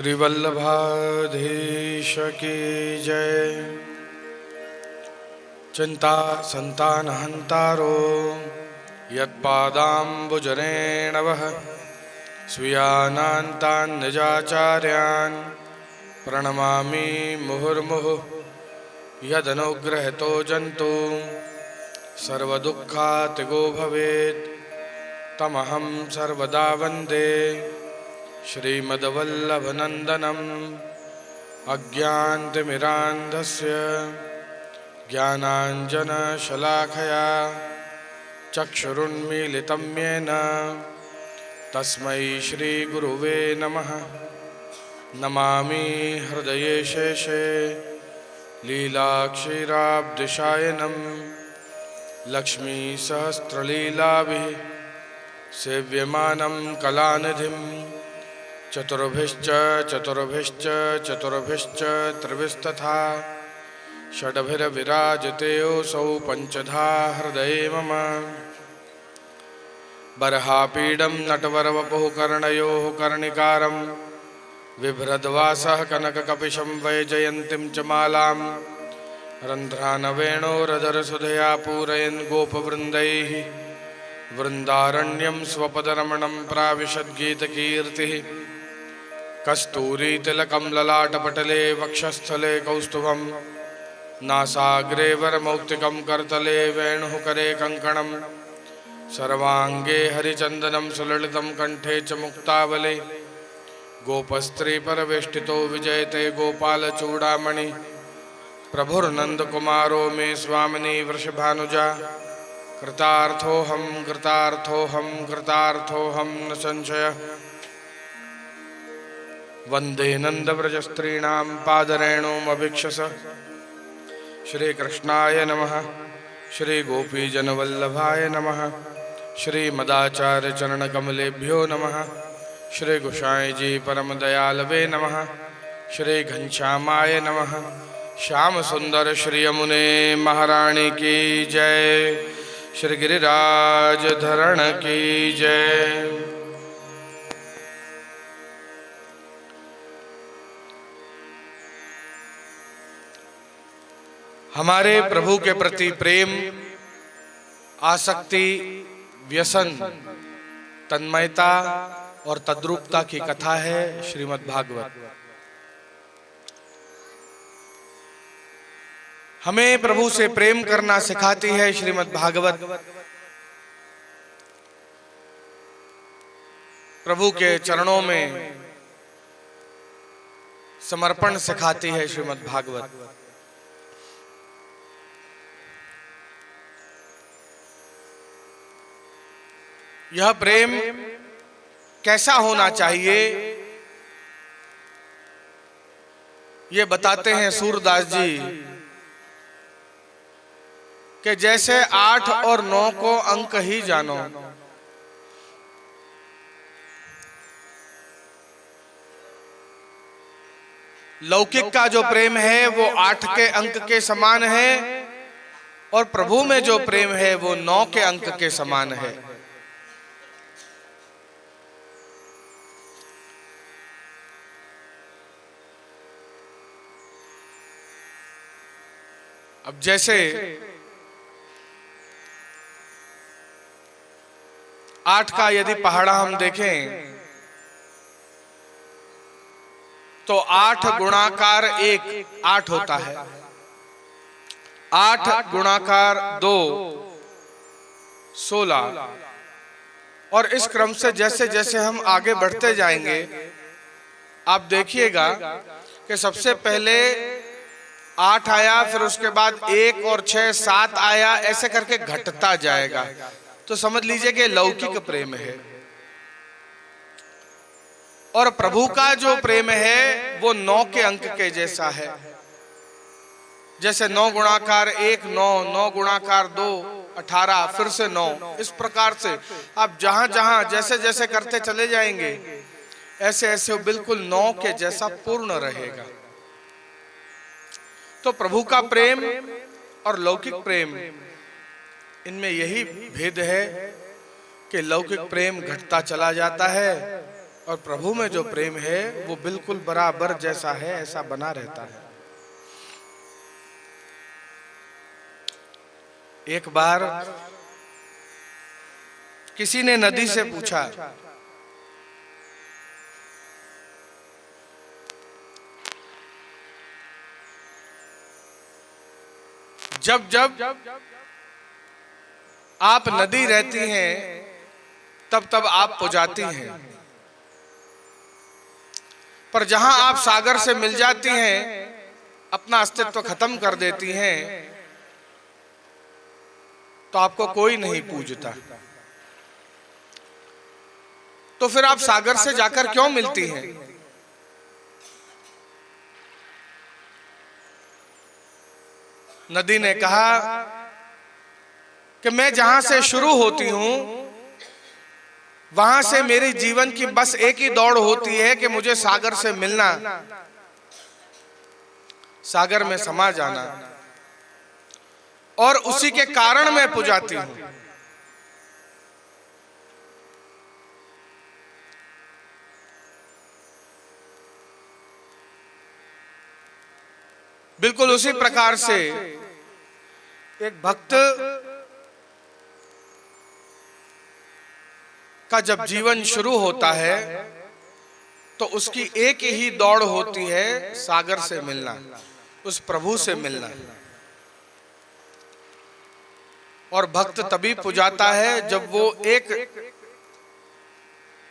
श्रीवल्लभाधीश की जय। चिंता संतान हंतारो यत्पादाम्बुजरेणवः स्वीयानान्तान् निजाचार्यान् प्रणमामि मुहुर्मुहुः। यदनुग्रहतो जन्तु सर्वदुःखातिगो भवेत् तमहं सर्वदा वन्दे श्रीमद्वल्लभनन्दनम्। अज्ञानतिमिरान्धस्य ज्ञानाञ्जनशलाखया चक्षुरुन्मीलितं येन तस्मै श्रीगुरुवे नमः। नमामि हृदये शेषे लीलाक्षीराब्धिशायनं लक्ष्मीसहस्रलीलाभिः सेव्यमानं कलानिधिं। चतुर्भिश्च त्रिभिस्तथा षड्भिर्विराजतेऽसौ पञ्चधा हृदये मम। बर्हापीडं नटवरवपुः कर्णयोः कर्णिकारं बिभ्रद्वासः कनककपिशं वैजयन्तीं च मालां रन्ध्रानवेणोरधरसुधया पूरयन् गोपवृन्दैः वृन्दारण्यं स्वपदरमणं प्राविशद्गीतकीर्तिः। कस्तूरीतिलकं ललाटपटले वक्षस्थले कौस्तुभं नासाग्रे वरमौक्तिकं करतले वेणुः करे कङ्कणं सर्वाङ्गे हरिचन्दनं सुललितं कंठे च मुक्तावले। गोपस्त्रीपरवेष्टितो विजयते गोपालचूडामणि प्रभुर्नन्दकुमारो मे स्वामिनी वृषभानुजा। कृतार्थोऽहं न संशयः। वन्दे नन्दव्रजस्त्रीणां पादरेणुमभिक्षस। श्रीकृष्णाय नमः। श्रीगोपीजनवल्लभाय नमः। श्रीमदाचार्यचरणकमलेभ्यो नमः। श्री गोसाईजी परमदयालवे नमः। श्री घनश्यामाय नमः। श्याम सुंदर श्री यमुने महारानी की जय। श्री गिरिराज धरण की जय। हमारे प्रभु के प्रति प्रेम, आसक्ति, व्यसन, तन्मयता और तद्रूपता की कथा है श्रीमद् भागवत। हमें प्रभु से प्रेम करना सिखाती है श्रीमद् भागवत। प्रभु के चरणों में समर्पण सिखाती है श्रीमद् भागवत। यह प्रेम कैसा होना चाहिए ये बताते हैं सूरदास जी कि जैसे 8 और 9 को अंक ही जानो। लौकिक का जो प्रेम है वो 8 के अंक के समान है और प्रभु में जो प्रेम है वो 9 के अंक के समान है। अब जैसे 8 का यदि पहाड़ा हम देखें तो 8 गुणाकार 1 8 होता है। 8 गुणाकार 2 16। और इस क्रम से जैसे जैसे हम आगे बढ़ते जाएंगे आप देखिएगा कि सबसे पहले 8 आया, फिर उसके बाद 1 और 6 7 आया, ऐसे करके घटता जाएगा। तो समझ लीजिए कि लौकिक प्रेम है। और प्रभु का जो प्रेम है वो 9 के अंक के जैसा है। जैसे 9 गुणाकार 1 9, 9 गुणाकार 2 18, फिर से 9। इस प्रकार से आप जहां जहां जैसे जैसे करते चले जाएंगे ऐसे ऐसे बिल्कुल 9 के जैसा पूर्ण रहेगा। तो प्रभु का प्रेम और लौकिक प्रेम, इनमें यही भेद है कि लौकिक प्रेम घटता चला जाता है और प्रभु में जो प्रेम है वो बिल्कुल बराबर जैसा है ऐसा बना रहता है। एक बार किसी ने नदी से पूछा, जब जब आप नदी रहती हैं तब तब आप पुजाती हैं, पर जहां आप सागर से मिल जाती हैं अपना अस्तित्व खत्म कर देती हैं तो आपको कोई नहीं पूजता। तो फिर आप सागर से जाकर क्यों मिलती हैं? नदी ने कहा कि मैं जहां से शुरू होती हूं वहां से मेरे जीवन की बस एक ही दौड़ होती है कि मुझे सागर से मिलना, सागर में समा जाना, और उसी के कारण मैं पुजाती हूं। बिल्कुल उसी प्रकार से एक भक्त का जब जीवन शुरू होता है तो उसकी एक ही दौड़ होती है सागर से मिलना, उस प्रभु से मिलना। और भक्त तभी पुजाता है जब वो एक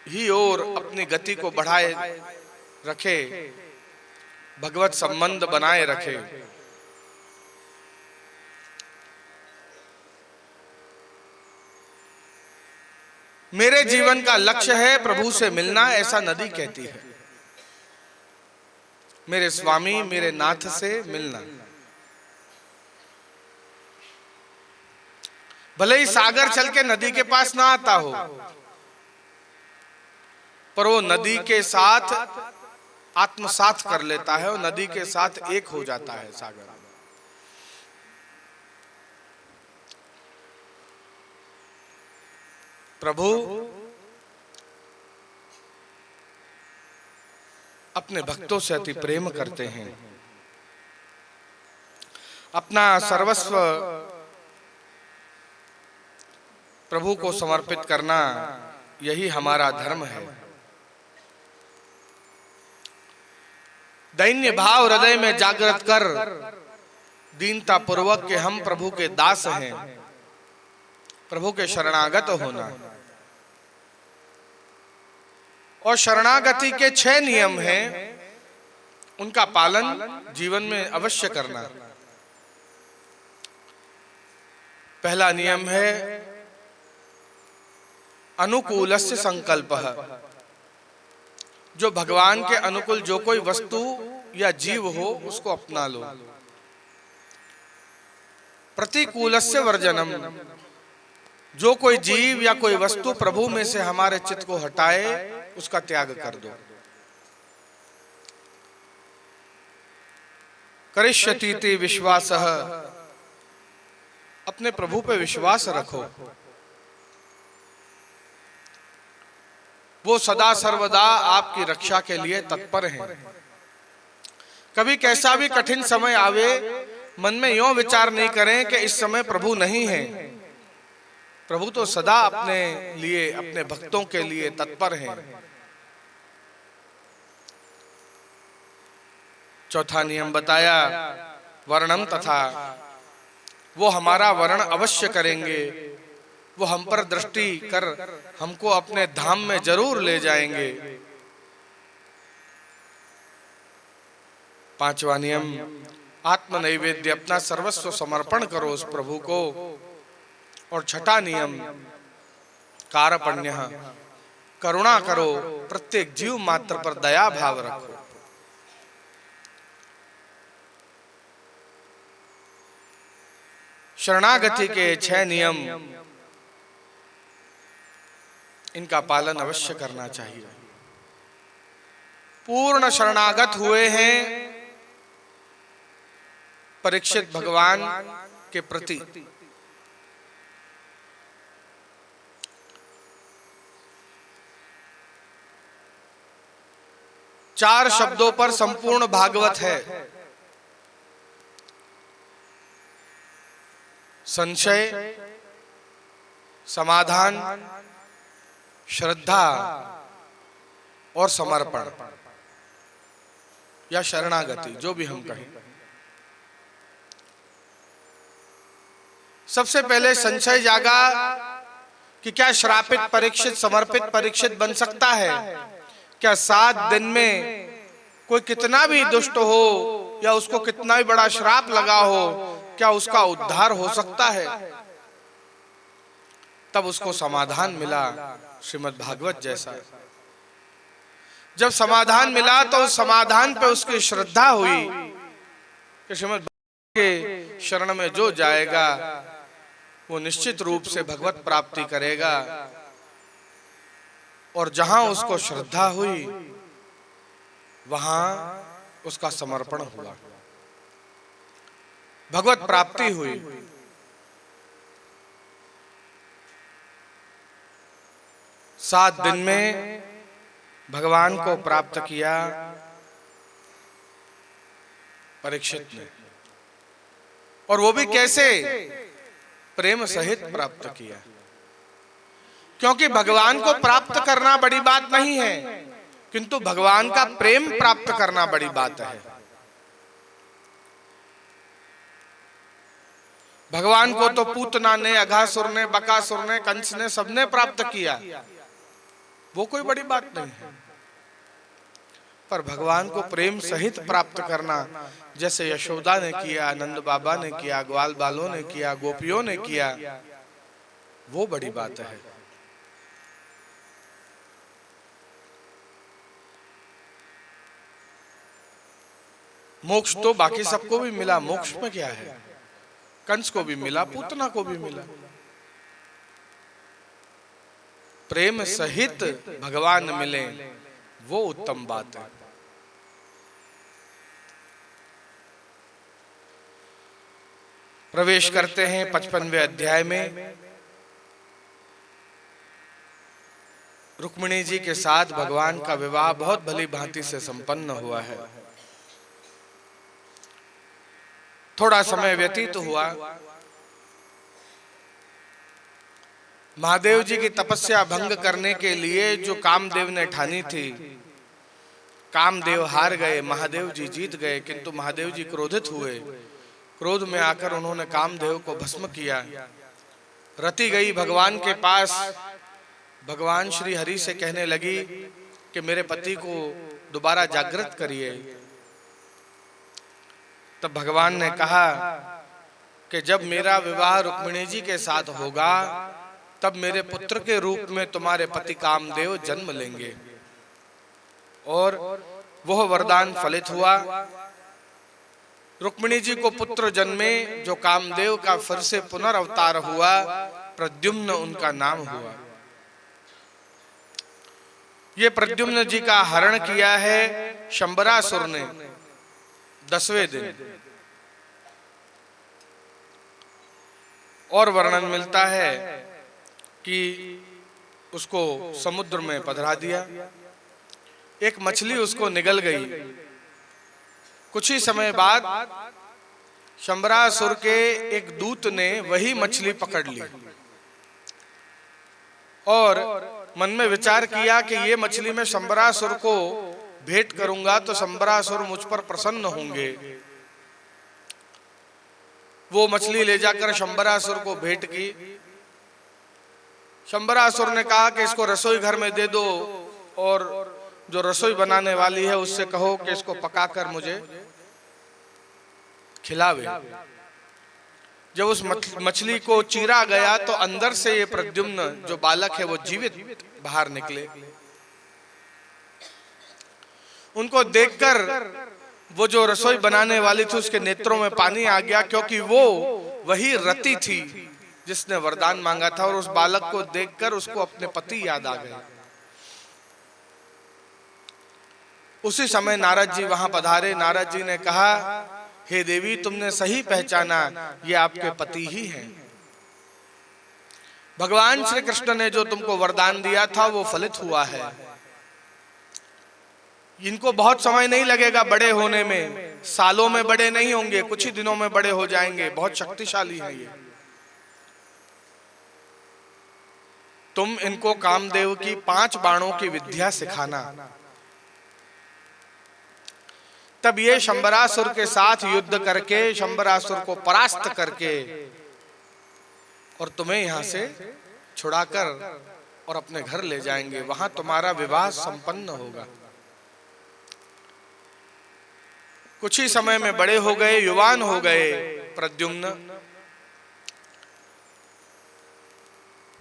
ही ओर अपनी गति को बढ़ाए रखे, भगवत संबंध बनाए रखे। मेरे जीवन का लक्ष्य है प्रभु से मिलना, ऐसा नदी कहती है। मेरे स्वामी मेरे नाथ से मिलना। भले ही सागर चल के नदी के पास ना आता हो, पर वो नदी के साथ आत्मसात कर लेता है और नदी के साथ एक हो जाता है सागर। प्रभु अपने भक्तों से अति प्रेम करते हैं। अपना सर्वस्व प्रभु को समर्पित करना यही हमारा धर्म है। दैन्य भाव हृदय में जागृत कर दीनता पूर्वक के हम प्रभु के दास हैं, प्रभु के शरणागत होना। और शरणागति के 6 नियम हैं, उनका पालन जीवन में अवश्य करना। पहला नियम है अनुकूलस्य संकल्पः। जो भगवान के अनुकूल जो कोई वस्तु या जीव हो उसको अपना लो। प्रतिकूलस्य वर्जनम। जो कोई जीव या कोई वस्तु प्रभु में से हमारे चित्त को हटाए उसका त्याग कर दो। करिष्यतीति विश्वासः। अपने प्रभु पे विश्वास रखो, वो सदा सर्वदा आपकी रक्षा के लिए तत्पर हैं। कभी कैसा भी कठिन समय आवे, मन में यूं विचार नहीं करें कि इस समय प्रभु नहीं है। प्रभु तो सदा अपने लिए, अपने भक्तों के लिए तत्पर हैं। चौथा नियम बताया वर्णम तथा। वो हमारा वर्ण अवश्य करेंगे, वो हम पर दृष्टि कर हमको अपने धाम में जरूर ले जाएंगे। पांचवा नियम आत्म नैवेद्य। अपना सर्वस्व समर्पण करो उस प्रभु को। और छठा नियम कारपण्य। करुणा करो, प्रत्येक जीव मात्र पर दया भाव रखो। शरणागति के 6 नियम, इनका पालन अवश्य करना चाहिए। पूर्ण शरणागत हुए हैं परीक्षित भगवान के प्रति। 4 शब्दों पर संपूर्ण भागवत है। संशय, समाधान, श्रद्धा और समर्पण या शरणागति, जो भी हम कहें। सबसे पहले संशय जागा कि क्या श्रापित परीक्षित समर्पित परीक्षित बन सकता है? क्या 7 दिन में कोई कितना भी दुष्ट हो या उसको कितना भी बड़ा श्राप लगा हो, क्या उसका उद्धार हो सकता है? तब उसको समाधान मिला श्रीमद् भागवत जैसा। जब समाधान मिला तो उस समाधान पे उसकी श्रद्धा हुई कि श्रीमद् भागवत के शरण में जो जाएगा वो निश्चित रूप से भगवत प्राप्ति करेगा। और जहां उसको श्रद्धा हुई वहां उसका समर्पण हुआ, भगवत प्राप्ति हुई। सात दिन में भगवान को प्राप्त किया परीक्षित ने, और वो भी कैसे? प्रेम सहित प्राप्त किया। क्योंकि भगवान को प्राप्त करना बड़ी बात नहीं है, किंतु भगवान का प्रेम प्राप्त करना बड़ी बात है। भगवान को तो पूतना ने, अघासुर ने, बकासुर ने, कंस ने, सबने प्राप्त किया, वो कोई बड़ी बात नहीं है। पर भगवान को प्रेम सहित प्राप्त करना, जैसे यशोदा ने किया, नंद बाबा ने किया, ग्वाल बालों ने किया, गोपियों ने किया, वो बड़ी बात है। मोक्ष तो बाकी सबको भी मिला, मोक्ष में क्या है? कंस को भी मिला, पूतना को भी मिला। प्रेम सहित भगवान मिले, वो उत्तम बात है। प्रवेश करते हैं 55वें अध्याय में। रुक्मिणी जी के साथ भगवान का विवाह बहुत भली भांति से संपन्न हुआ है। थोड़ा समय व्यतीत हुआ, महादेव जी की तपस्या भंग करने के लिए जो कामदेव ने ठानी थी, कामदेव हार गए, महादेव जी जीत गए। किंतु महादेव जी क्रोधित हुए, क्रोध में आकर उन्होंने कामदेव को भस्म किया। रति गई भगवान के पास, भगवान श्री हरि से कहने लगी कि मेरे पति को दोबारा जागृत करिए। तब भगवान ने कहा कि जब मेरा विवाह रुक्मिणी जी के साथ होगा तब मेरे पुत्र के रूप में तुम्हारे पति कामदेव जन्म लेंगे। और वह वरदान फलित हुआ। रुक्मिणी जी को पुत्र जन्मे, जो कामदेव का फिर से पुनर्अवतार हुआ, प्रद्युम्न उनका नाम हुआ। ये प्रद्युम्न जी का हरण किया है शंबरासुर ने 10वें दिन। और वर्णन मिलता है कि उसको समुद्र में पधरा दिया, एक मछली उसको निगल गई। कुछ ही समय बाद शंबरासुर के एक दूत ने वही मछली पकड़ ली और मन में विचार किया कि ये मछली मैं शंबरासुर को भेंट करूंगा तो शंबरासुर मुझ पर प्रसन्न होंगे। वो मछली ले जाकर शंबरासुर को भेंट की। शंबरासुर ने कहा कि इसको रसोई घर में दे दो और जो रसोई बनाने वाली है उससे कहो कि इसको पकाकर मुझे खिलावे। जब उस मछली को चीरा गया तो अंदर से ये प्रद्युम्न जो बालक है वो जीवित बाहर निकले। उनको देखकर वो जो रसोई बनाने वाली थी उसके नेत्रों में पानी आ गया, क्योंकि वो वही रति थी जिसने वरदान मांगा था। और उस बालक को देखकर उसको अपने पति याद आ गए। उसी समय नारद जी वहां पधारे। नारद जी ने कहा, हे देवी, तुमने सही पहचाना, ये आपके पति ही हैं। भगवान श्री कृष्ण ने जो तुमको वरदान दिया था वो फलित हुआ है। इनको बहुत समय नहीं लगेगा बड़े होने में, सालों में बड़े नहीं होंगे, कुछ ही दिनों में बड़े हो जाएंगे। बहुत शक्तिशाली है ये। तुम इनको कामदेव की 5 बाणों की विद्या सिखाना। तब ये शंबरासुर के साथ युद्ध करके शंबरासुर को परास्त करके और तुम्हें यहां से छुड़ाकर और अपने घर ले जाएंगे। वहां तुम्हारा विवाह संपन्न होगा। कुछ ही समय में बड़े हो गए, युवान हो गए प्रद्युम्न।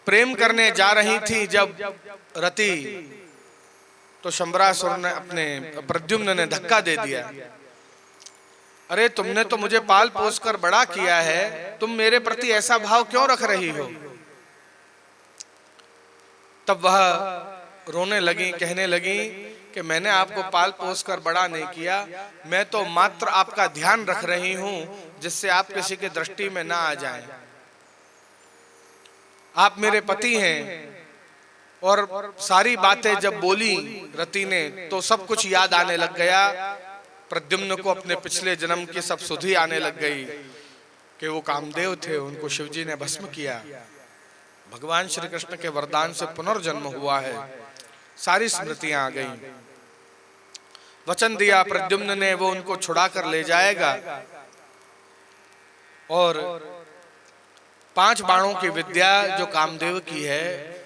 प्रेम करने जा रही थी जब रति, तो शंबरासुर ने अपने प्रद्युम्न ने धक्का दे दिया। अरे तुमने तो मुझे पाल पोस कर बड़ा किया है, तुम मेरे प्रति ऐसा भाव क्यों रख रही हो? तब वह रोने लगी, कहने लगी कि मैंने आपको पाल पोस कर बड़ा नहीं किया, मैं तो मात्र आपका ध्यान रख रही हूं जिससे आप किसी के दृष्टि में ना आ जाएं। आप मेरे पति हैं। और सारी बातें जब बोली रति ने तो सब कुछ याद आने लग गया। प्रद्युम्न को अपने पिछले जन्म की सब सुधि आने लग गई कि वो कामदेव थे, उनको शिवजी ने भस्म किया। भगवान श्री कृष्ण के वरदान से पुनर्जन्म हुआ है। सारी स्मृतियां आ गई। वचन दिया प्रद्युम्न ने वो उनको छुड़ा कर ले जाएगा और 5 बाणों की विद्या जो कामदेव की है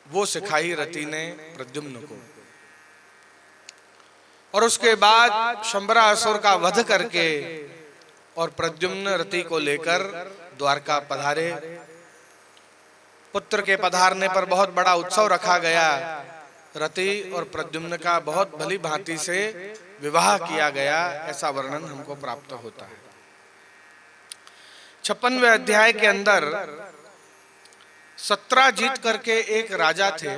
वो सिखाई रति ने प्रद्युम्न को। और उसके बाद शंबरासुर का वध करके और प्रद्युम्न रति को लेकर द्वारका पधारे। पुत्र के पधारने पर बहुत बड़ा उत्सव रखा गया। रति और प्रद्युम्न का बहुत भली भांति से विवाह किया गया, ऐसा वर्णन हमको प्राप्त होता है। 56वें अध्याय के अंदर सत्राजीत करके एक राजा थे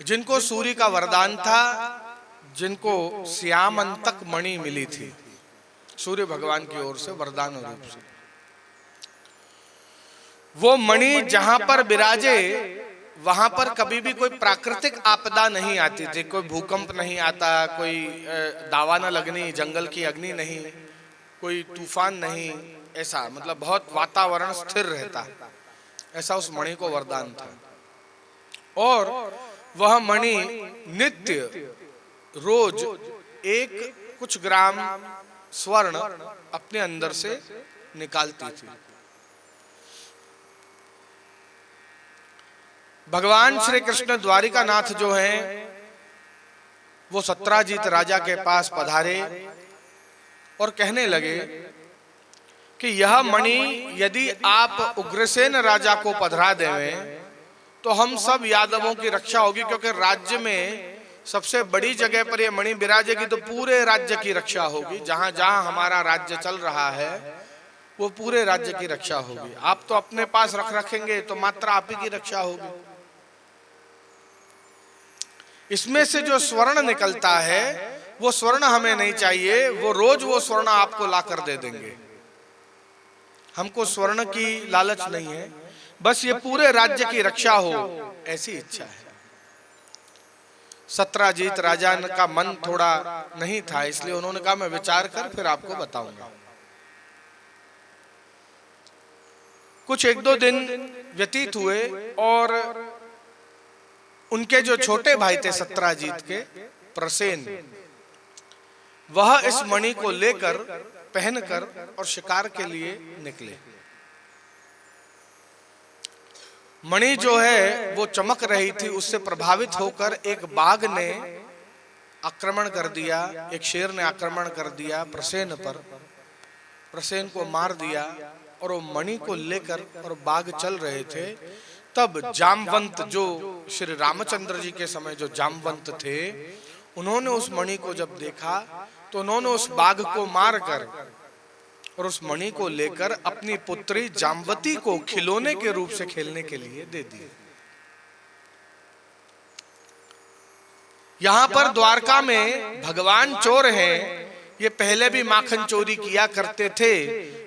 जिनको सूर्य का वरदान था, जिनको श्यामंतक मणि मिली थी सूर्य भगवान की ओर से वरदान रूप से। वो मणि जहां पर विराजे वहां पर कभी भी कोई प्राकृतिक आपदा नहीं आती थी। कोई भूकंप नहीं आता, कोई दावा न लगनी, जंगल की अग्नि नहीं, कोई तूफान नहीं, ऐसा मतलब बहुत वातावरण स्थिर रहता, ऐसा उस मणि को वरदान था। और वह मणि नित्य रोज कुछ ग्राम स्वर्ण अपने अंदर से निकालती थी। भगवान श्री कृष्ण द्वारिकानाथ जो हैं वो सत्राजीत राजा के पास पधारे और कहने लगे कि यह मणि यदि आप उग्रसेन राजा को पधरा देवें तो हम सब यादवों की रक्षा होगी, क्योंकि राज्य में सबसे बड़ी जगह पर यह मणि विराजेगी तो पूरे राज्य की रक्षा होगी। जहां जहां हमारा राज्य चल रहा है वो पूरे राज्य की रक्षा होगी। आप तो अपने पास रखेंगे तो मात्र आप ही की रक्षा होगी। इसमें से जो स्वर्ण निकलता है वो स्वर्ण हमें नहीं चाहिए, वो रोज वो स्वर्ण आपको ला कर दे देंगे। हमको स्वर्ण की लालच नहीं है, बस ये पूरे राज्य की रक्षा हो, ऐसी इच्छा है। सत्राजीत राजा का मन थोड़ा नहीं था, इसलिए उन्होंने कहा मैं विचार कर फिर आपको बताऊंगा। कुछ 1-2 दिन व्यतीत हुए और उनके जो छोटे भाई थे सत्राजीत के, प्रसेन, वह इस मणि को लेकर पहनकर और शिकार के लिए निकले। मणि जो है वो चमक रही थी, उससे प्रभावित होकर एक बाघ ने आक्रमण कर दिया, एक शेर ने आक्रमण कर दिया प्रसेन पर। प्रसेन को मार दिया और वो मणि को लेकर और बाघ चल रहे थे। तब जामवंत, जो श्री रामचंद्र जी के समय जो जामवंत थे, उन्होंने उस मणि को जब देखा तो उन्होंने उस बाघ को मारकर और उस मणि को लेकर अपनी पुत्री जामवती को खिलौने के रूप से खेलने के लिए दे दी। यहां पर द्वारका में भगवान चोर हैं, ये पहले भी माखन चोरी किया करते थे,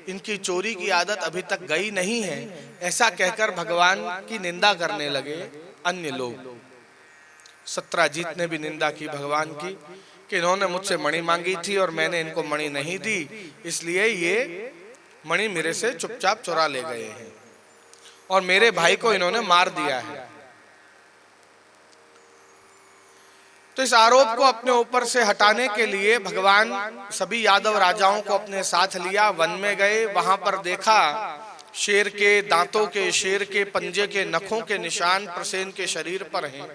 इनकी चोरी की आदत अभी तक गई नहीं है, ऐसा कहकर भगवान की निंदा करने लगे अन्य लोग। सत्राजीत ने भी निंदा की भगवान की कि इन्होंने मुझसे मणि मांगी थी और मैंने इनको मणि नहीं दी, इसलिए ये मणि मेरे से चुपचाप चुरा ले गए हैं और मेरे भाई को इन्होंने मार दिया है। तो इस आरोप को अपने ऊपर से हटाने के लिए भगवान सभी यादव राजाओं को अपने साथ लिया, वन में गए। वहां पर देखा शेर के दांतों के, शेर के पंजे के, नखों के निशान प्रसेन के शरीर पर हैं।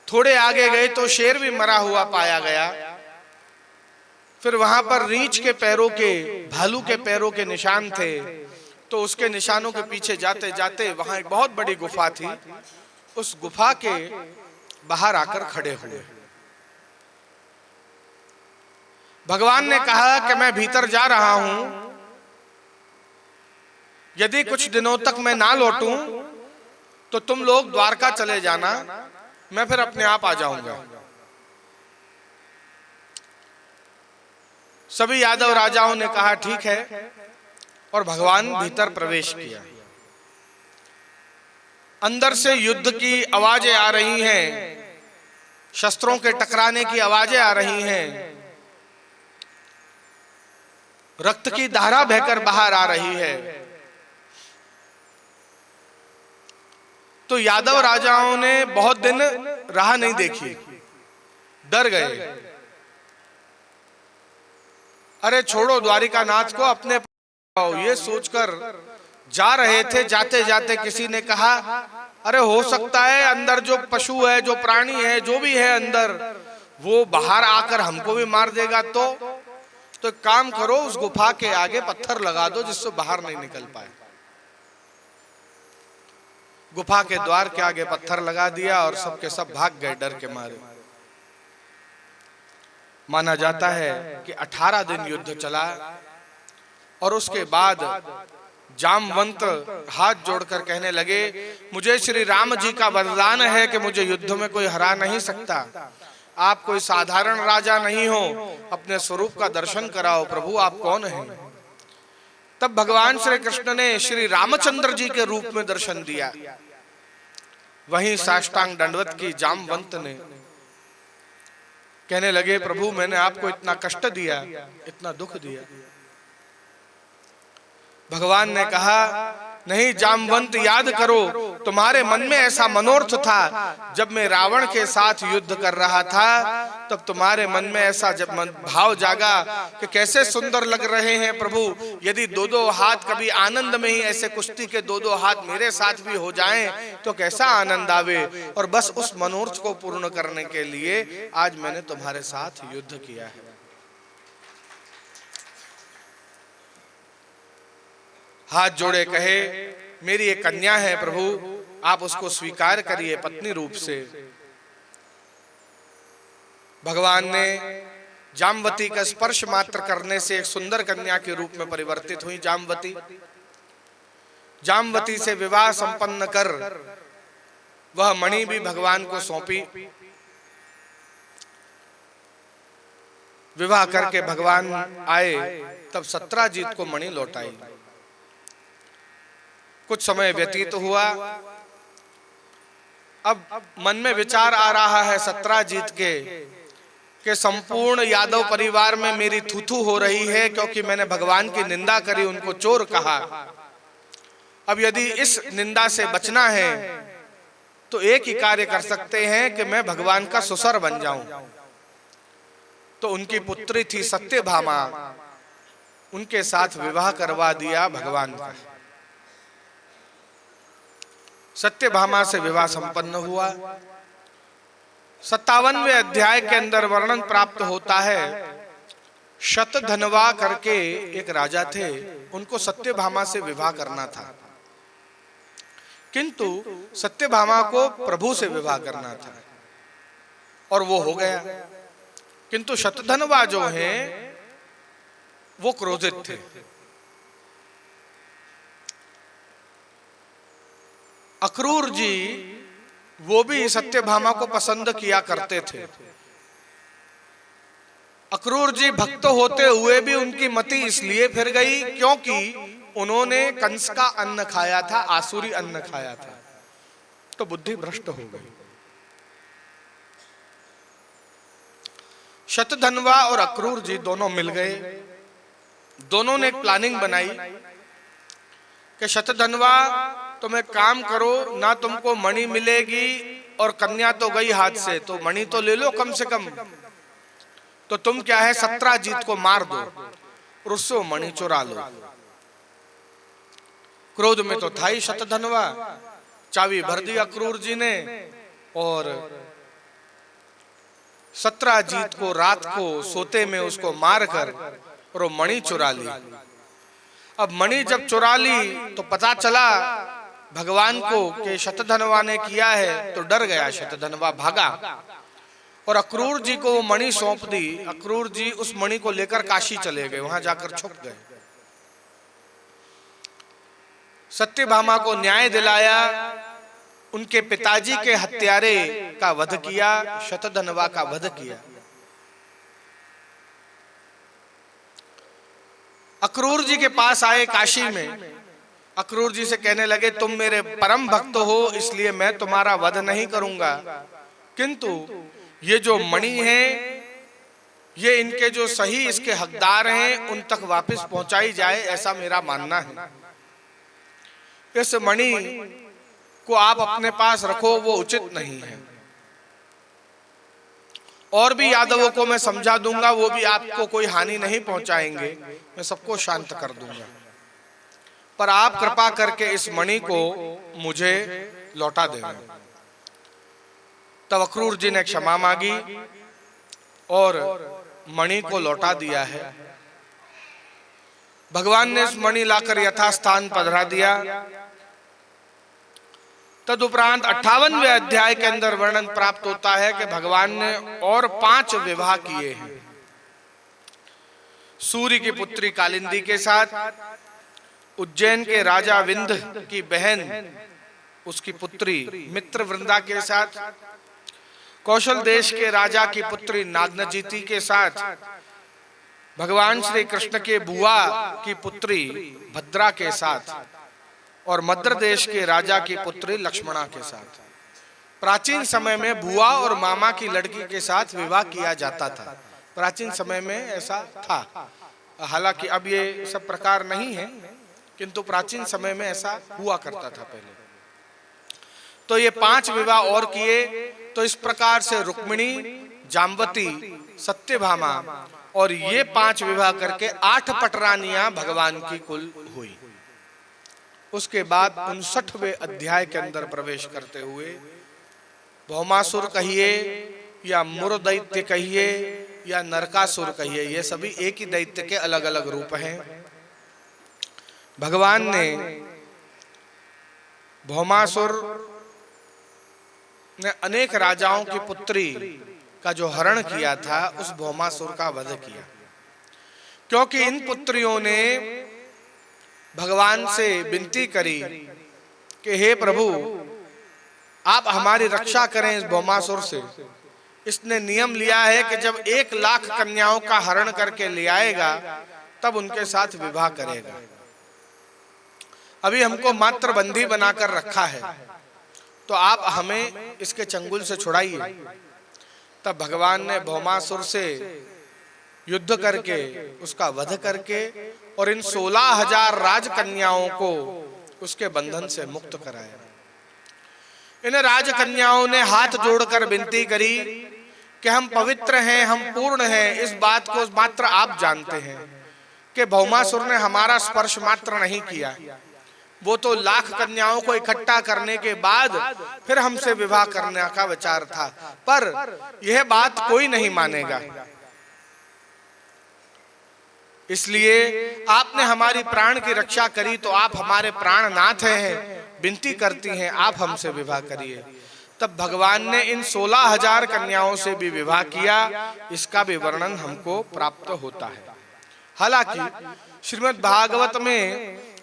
थोड़े आगे गए तो शेर भी मरा हुआ पाया गया। फिर वहां पर रीछ के पैरों के, भालू के पैरों के निशान थे। तो उसके निशानों के पीछे जाते जाते वहां एक बहुत बड़ी गुफा थी। उस गुफा के बाहर आकर खड़े हुए। भगवान ने कहा कि मैं भीतर जा रहा हूं, यदि कुछ दिनों तक मैं ना लौटूं तो तुम लोग द्वारका चले जाना, मैं फिर अपने आप आ जाऊंगा। सभी यादव राजाओं ने कहा ठीक है, और भगवान भीतर प्रवेश किया। अंदर से युद्ध की आवाजें आ रही हैं, शस्त्रों के टकराने की आवाजें आ रही हैं, रक्त की धारा बहकर बाहर आ रही है। तो यादव राजाओं ने बहुत दिन राह नहीं देखी, डर गए। अरे छोड़ो द्वारिका नाथ को, अपने ये सोचकर जा रहे थे। जाते जाते किसी ने कहा अरे हो सकता है अंदर जो पशु है, जो प्राणी है, जो भी है अंदर, वो बाहर आकर हमको भी मार देगा। तो एक काम करो, उस गुफा के आगे पत्थर लगा दो जिससे बाहर नहीं निकल पाए। गुफा के द्वार के आगे पत्थर लगा दिया और सबके सब भाग गए डर के मारे। माना जाता है कि 18 दिन युद्ध चला और उसके बाद जामवंत हाथ जोड़कर कहने लगे मुझे श्री राम जी का वरदान है कि मुझे युद्ध में कोई हरा नहीं सकता। आप कोई साधारण राजा नहीं हो, अपने स्वरूप का दर्शन कराओ, प्रभु आप कौन हैं। तब भगवान श्री कृष्ण ने श्री रामचंद्र जी के रूप में दर्शन दिया। वहीं साष्टांग दंडवत की जामवंत ने, कहने लगे प्रभु मैंने आपको इतना कष्ट दिया, इतना दुख दिया। भगवान ने कहा नहीं जामवंत, याद करो तुम्हारे मन में ऐसा मनोरथ था। जब मैं रावण के साथ युद्ध कर रहा था तब तुम्हारे मन में ऐसा जब भाव जागा कि कैसे सुंदर लग रहे हैं प्रभु, यदि दो दो हाथ, कभी आनंद में ही ऐसे कुश्ती के दो दो हाथ मेरे साथ भी हो जाएं तो कैसा आनंद आवे। और बस उस मनोरथ को पूर्ण करने के लिए आज मैंने तुम्हारे साथ युद्ध किया है। हाथ जोड़े कहे मेरी एक कन्या है प्रभु, आप उसको स्वीकार करिए पत्नी रूप से। भगवान ने जामवती का स्पर्श मात्र करने से एक सुंदर कन्या के रूप में परिवर्तित हुई जामवती। जामवती से विवाह संपन्न कर वह मणि भी भगवान को सौंपी। विवाह करके भगवान आए तब सत्राजीत को मणि लौटाई। कुछ समय व्यतीत हुआ। अब मन में विचार आ रहा है सत्राजीत के संपूर्ण यादव परिवार में मेरी थूथू हो रही है क्योंकि मैंने भगवान की निंदा करी, उनको चोर कहा। अब यदि इस निंदा से बचना है तो एक ही कार्य कर सकते हैं कि मैं भगवान का सुसर बन जाऊं। तो उनकी पुत्री थी सत्यभामा, उनके साथ विवाह करवा दिया भगवान का। सत्यभामा से विवाह संपन्न हुआ। 57वें अध्याय के अंदर वर्णन प्राप्त होता है, शतधनवा करके एक राजा थे, उनको सत्यभामा से विवाह करना था, किंतु सत्यभामा को प्रभु से विवाह करना था और वो हो गया। किंतु शतधनवा जो हैं वो क्रोधित थे। अक्रूर जी वो भी सत्यभामा को पसंद किया करते थे। अक्रूर जी भक्त होते हुए भी उनकी मति इसलिए फिर गई क्योंकि उन्होंने कंस का अन्न खाया था, आसुरी अन्न खाया था, तो बुद्धि भ्रष्ट हो गई। शतधन्वा और अक्रूर जी दोनों मिल गए। दोनों ने एक प्लानिंग बनाई कि शतधन्वा तुम एक काम करो, ना तुमको मणि मिलेगी और कन्या तो गई हाथ से, तो मणि तो ले लो कम से कम। तो तुम क्या है, सत्राजीत को मार दो और उससे वो मणि चुरा लो। क्रोध में तो था ही शतधन्वा, चाबी भर दी अक्रूर जी ने और सत्राजीत को रात को सोते में उसको मारकर और वो मणि चुरा ली। अब मणि जब चुरा ली तो पता चला भगवान को कि शतधन्वा ने किया है, तो डर गया शतधन्वा, भागा और अक्रूर जी को वो मणि सौंप दी। अक्रूर जी उस मणि को लेकर काशी चले गए, वहां जाकर छुप गए। सत्यभामा को न्याय दिलाया, उनके पिताजी के हत्यारे का वध किया, शतधन्वा का वध किया। अक्रूर जी के पास आए काशी में, अक्रूर जी से कहने लगे तुम मेरे परम भक्त हो इसलिए मैं तुम्हारा वध नहीं करूंगा, किंतु ये जो मणि है ये इनके जो सही इसके हकदार हैं उन तक वापस पहुंचाई जाए, ऐसा मेरा मानना है। इस मणि को आप अपने पास रखो, वो उचित नहीं है। और भी यादवों को मैं समझा दूंगा, वो भी आपको कोई हानि नहीं पहुंचाएंगे, मैं सबको शांत कर दूंगा, पर आप कृपा करके इस मणि को मुझे लौटा देना। तब अक्रूर जी ने क्षमा मांगी और मणि को लौटा दिया है। भगवान ने इस मणि लाकर यथास्थान पधरा दिया। तदुपरांत 58वें अध्याय के अंदर वर्णन प्राप्त होता है कि भगवान ने और 5 विवाह किए हैं। सूर्य की पुत्री कालिंदी के साथ, उज्जैन के राजा विंध्य की बहन उसकी पुत्री मित्रवृंदा के साथ, कौशल देश के राजा की पुत्री नागनजीति के साथ, भगवान श्री कृष्ण के बुआ की पुत्री भद्रा के साथ और मद्र देश के राजा की पुत्री लक्ष्मणा के साथ। प्राचीन समय में बुआ और मामा की लड़की के साथ विवाह किया जाता था, प्राचीन समय में ऐसा था। हालांकि अब ये सब प्रकार नहीं है, किंतु प्राचीन समय में ऐसा हुआ करता था पहले। तो ये 5 विवाह और किए। तो इस प्रकार से रुक्मिणी, जाम्बती, सत्यभामा और ये 5 विवाह करके 8 पटरानियां भगवान की कुल हुई। उसके बाद 59वें अध्याय के अंदर प्रवेश करते हुए भौमासुर कहिए या मुर दैत्य कहिए या नरकासुर कहिए, ये सभी एक ही दैत्य के अलग अलग रूप हैं। भगवान ने भौमासुर ने अनेक राजाओं की पुत्री का जो हरण किया था, उस भौमासुर का वध किया, क्योंकि इन पुत्रियों ने भगवान से विनती करी कि हे प्रभु आप हमारी रक्षा करें इस भौमासुर से। इसने नियम लिया है कि जब 1 लाख कन्याओं का हरण करके ले आएगा तब उनके साथ विवाह करेगा। अभी हमको मात्र बंदी बनाकर रखा है, तो आप हमें इसके चंगुल से छुड़ाइए। तब भगवान ने भौमासुर से युद्ध करके उसका वध करके और इन 16,000 राजकन्याओं को उसके बंधन से मुक्त कराया। इन राजकन्याओं ने हाथ जोड़कर विनती करी कि हम पवित्र हैं, हम पूर्ण हैं, इस बात को मात्र आप जानते हैं कि भौमासुर ने हमारा स्पर्श मात्र नहीं किया। वो तो लाख कन्याओं को इकट्ठा करने के बाद फिर हमसे विवाह करने का विचार था, पर यह बात कोई नहीं मानेगा। इसलिए आपने हमारी प्राण की रक्षा करी, तो आप हमारे प्राणनाथ हैं, विनती करती हैं आप हमसे विवाह करिए। तब भगवान ने इन 16,000 कन्याओं से भी विवाह किया, इसका भी वर्णन हमको प्राप्त होता है। हालांकि श्रीमद् भागवत में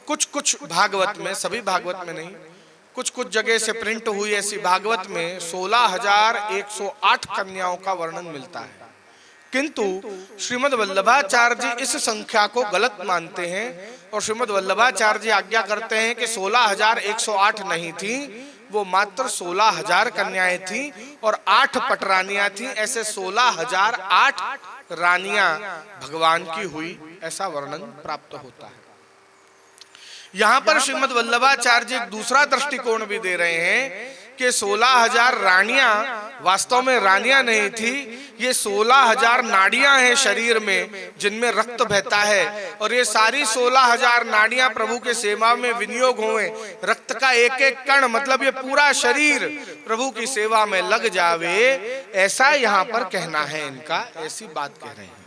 कुछ भागवत में, सभी भागवत में नहीं, कुछ जगह से प्रिंट हुई ऐसी भागवत में 16,108 कन्याओं का वर्णन मिलता है, किंतु श्रीमद् वल्लभाचार्य जी इस संख्या को गलत मानते हैं और श्रीमद् वल्लभाचार्य जी आज्ञा करते हैं कि 16,108 नहीं थी, वो मात्र 16,000 कन्याएं थीं और 8 पटरानियां थीं। ऐसे 16,008 रानियां भगवान की हुई, ऐसा वर्णन प्राप्त होता है। यहां पर श्रीमद् वल्लभाचार्य जी एक दूसरा दृष्टिकोण भी दे रहे हैं कि 16,000 रानियां वास्तव में रानियां नहीं थी, ये 16,000 नाड़ियां हैं शरीर में जिनमें रक्त बहता है, और ये सारी 16,000 नाड़ियां प्रभु के सेवा में विनियोग हुए। रक्त का एक एक कण, मतलब ये पूरा शरीर प्रभु की सेवा में लग जावे, ऐसा यहां पर कहना है इनका, ऐसी बात कह रहे हैं।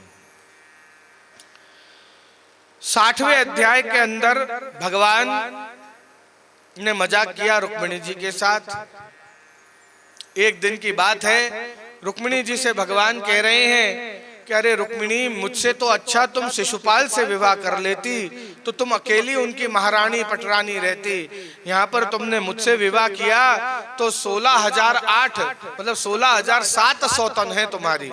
60वें अध्याय के अंदर भगवान ने मजाक किया रुक्मिणी जी के साथ। एक दिन की बात है, रुक्मिणी जी से भगवान कह रहे हैं कि अरे रुक्मिणी, मुझसे तो अच्छा तुम शिशुपाल से विवाह कर लेती तो तुम अकेली उनकी महारानी पटरानी रहती। यहाँ पर तुमने मुझसे विवाह किया तो 16,008 मतलब 16,700 तन है तुम्हारी।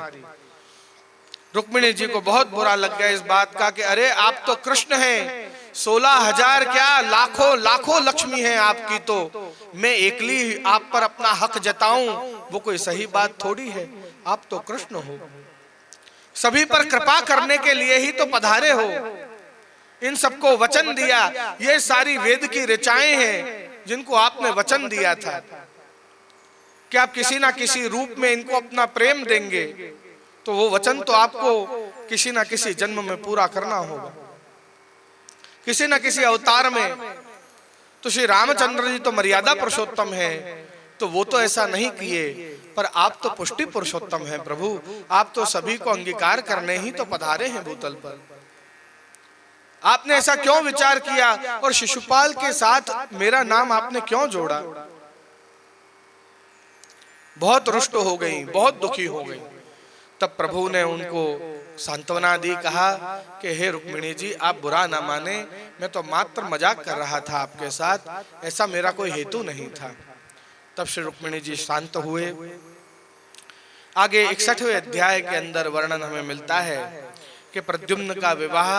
रुक्मिणी जी को बहुत बुरा लग गया इस बात का कि अरे आप तो कृष्ण हैं, 16,000 क्या लाखों लाखों लक्ष्मी है आपकी, तो मैं एकली आप पर अपना हक जताऊं वो कोई सही बात थोड़ी है। आप तो कृष्ण हो, सभी पर कृपा करने के लिए ही तो पधारे हो, इन सबको वचन दिया। ये सारी वेद की ऋचाएं हैं जिनको आपने वचन दिया था कि आप किसी ना किसी रूप में इनको अपना प्रेम देंगे, तो वो वचन तो आपको किसी ना किसी जन्म में पूरा करना होगा, किसी न किसी अवतार में। तो श्री रामचंद्र जी तो मर्यादा पुरुषोत्तम है, तो वो तो ऐसा नहीं किए, पर आप तो पुष्टि पुरुषोत्तम हैं प्रभु, आप तो सभी को अंगीकार करने ही तो पधारे हैं भूतल पर। आपने ऐसा क्यों विचार किया और शिशुपाल के साथ मेरा नाम आपने क्यों जोड़ा? बहुत रुष्ट हो गई, बहुत दुखी हो गई। तब प्रभु ने उनको सांत्वना दी, कहा कि हे रुक्मिणी जी, आप बुरा ना माने, मैं तो मात्र मजाक कर रहा था आपके साथ, ऐसा मेरा कोई हेतु नहीं था। तब श्री रुक्मिणी जी शांत हुए। आगे 61वें अध्याय के अंदर वर्णन हमें मिलता है कि प्रद्युम्न का विवाह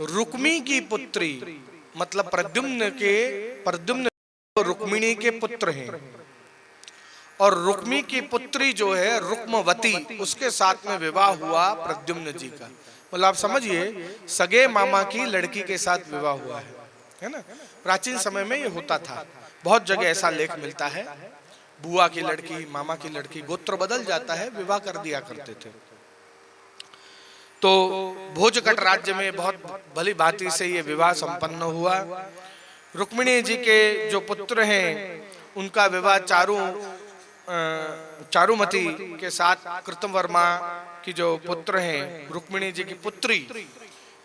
रुक्मी की पुत्री, मतलब प्रद्युम्न रुक्मिणी के पुत्र हैं, और रुक्मी की पुत्री जो है रुक्मवती, उसके साथ में विवाह हुआ प्रद्युम्न जी का। मतलब आप समझिए, सगे मामा की लड़की के साथ विवाह हुआ है ना। प्राचीन समय में ये होता था, बहुत जगह ऐसा लेख मिलता है, बुआ की लड़की, मामा की लड़की, गोत्र बदल जाता है, विवाह कर दिया करते थे। तो भोजकट राज्य में बहुत भली भांति से ये विवाह संपन्न हुआ। रुक्मिणी जी के जो पुत्र हैं उनका विवाह चारुमती के साथ, कृतवर्मा की जो पुत्र हैं, रुक्मिणी जी की पुत्री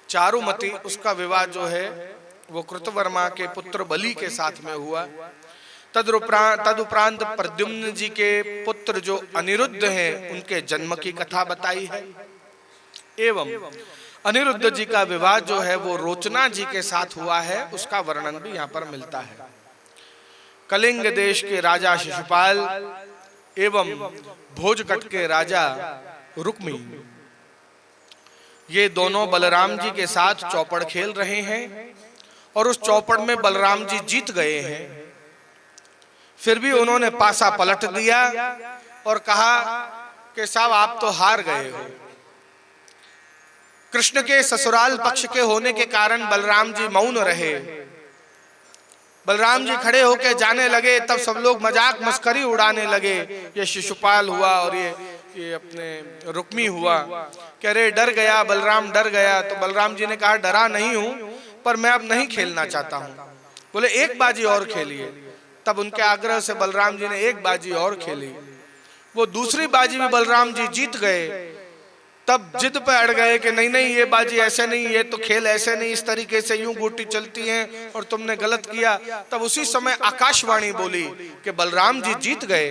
चारुमती, उसका विवाह जो है वो कृतवर्मा के पुत्र बलि के साथ में हुआ। तदुपरांत प्रद्युम्न जी के पुत्र जो अनिरुद्ध हैं, उनके जन्म की कथा बताई है। एवं अनिरुद्ध जी का विवाह जो है वो रोचना जी के साथ हुआ है, उसका वर्णन भी यहाँ पर मिलता है। कलिंग देश के राजा शिशुपाल एवं भोजकट के राजा रुक्मी, ये दोनों बलराम जी के साथ चौपड़ खेल रहे हैं, और उस चौपड़ में बलराम जी जीत गए हैं। फिर भी उन्होंने पासा पलट दिया और कहा कि साहब आप तो हार गए हो। कृष्ण के ससुराल पक्ष के होने के कारण बलराम जी मौन रहे। बलराम जी खड़े होकर जाने लगे, तब सब लोग मजाक मस्करी उड़ाने लगे। ये शिशुपाल हुआ और ये अपने रुक्मी हुआ, कह रहे डर गया, बलराम डर गया। तो बलराम जी ने कहा डरा नहीं हूं, पर मैं अब नहीं खेलना चाहता हूं। बोले एक बाजी और खेलिए। तब उनके आग्रह से बलराम जी ने एक बाजी और खेली। वो दूसरी बाजी में बलराम जी जीत गए। तब जिद पे अड़ गए कि नहीं नहीं, ये बाजी ऐसे नहीं, ये तो खेल ऐसे नहीं, इस तरीके से यूं गोटी चलती है और तुमने गलत किया। तब उसी समय आकाशवाणी बोली कि बलराम जी जीत गए।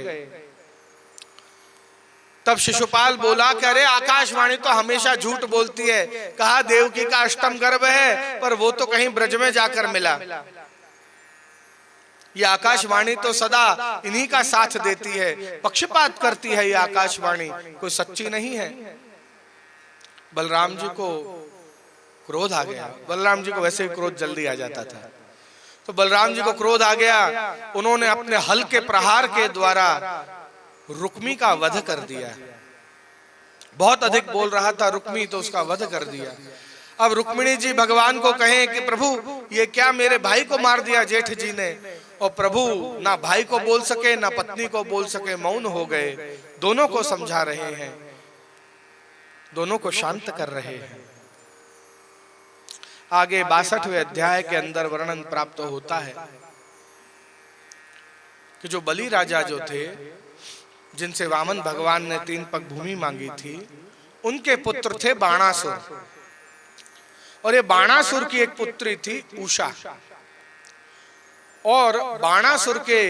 तब शिशुपाल बोला कि अरे आकाशवाणी तो हमेशा झूठ बोलती है। कहा देवकी का अष्टम गर्भ है, पर वो तो कहीं ब्रज में जाकर मिला। ये आकाशवाणी तो सदा इन्हीं का साथ देती है, पक्षपात करती है ये आकाशवाणी, कोई सच्ची नहीं है। बलराम जी को क्रोध आ गया। बलराम जी को वैसे ही क्रोध जल्दी आ जाता था। तो बलराम जी को क्रोध आ गया, उन्होंने अपने हल के प्रहार के द्वारा रुक्मी का वध कर दिया। बहुत अधिक बोल रहा था रुक्मी, तो उसका वध कर दिया। अब रुक्मिणी जी भगवान को कहें कि प्रभु ये क्या मेरे भाई को मार दिया जेठ जी ने, और प्रभु ना भाई को बोल सके ना पत्नी को बोल सके, मौन हो गए। दोनों को समझा रहे हैं, दोनों को शांत कर रहे हैं। आगे 62वें अध्याय के अंदर वर्णन प्राप्त होता है कि जो बलि राजा जो थे, जिनसे वामन भगवान ने 3 पग भूमि मांगी थी, उनके पुत्र थे बाणासुर। और ये बाणासुर की एक पुत्री थी उषा, और बाणासुर के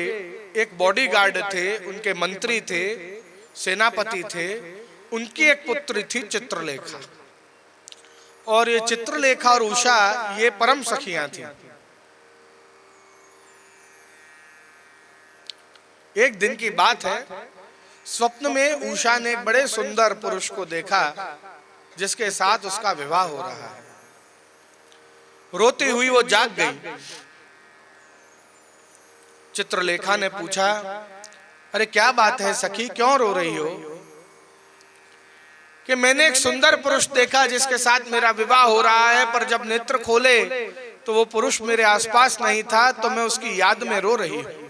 एक बॉडीगार्ड थे, उनके मंत्री थे, सेनापति थे, उनकी एक पुत्री थी चित्रलेखा। और ये चित्रलेखा और उषा ये परम सखियां थी। एक दिन की बात है, स्वप्न में उषा ने एक बड़े सुंदर पुरुष को देखा जिसके साथ उसका विवाह हो रहा है। रोती हुई वो जाग गई। चित्रलेखा ने पूछा, अरे क्या बात है सखी, क्यों रो रही हो? कि मैंने एक सुंदर पुरुष देखा जिसके साथ मेरा विवाह हो रहा है, पर जब नेत्र खोले तो वो पुरुष मेरे आसपास नहीं था, तो मैं उसकी याद में रो रही हूं।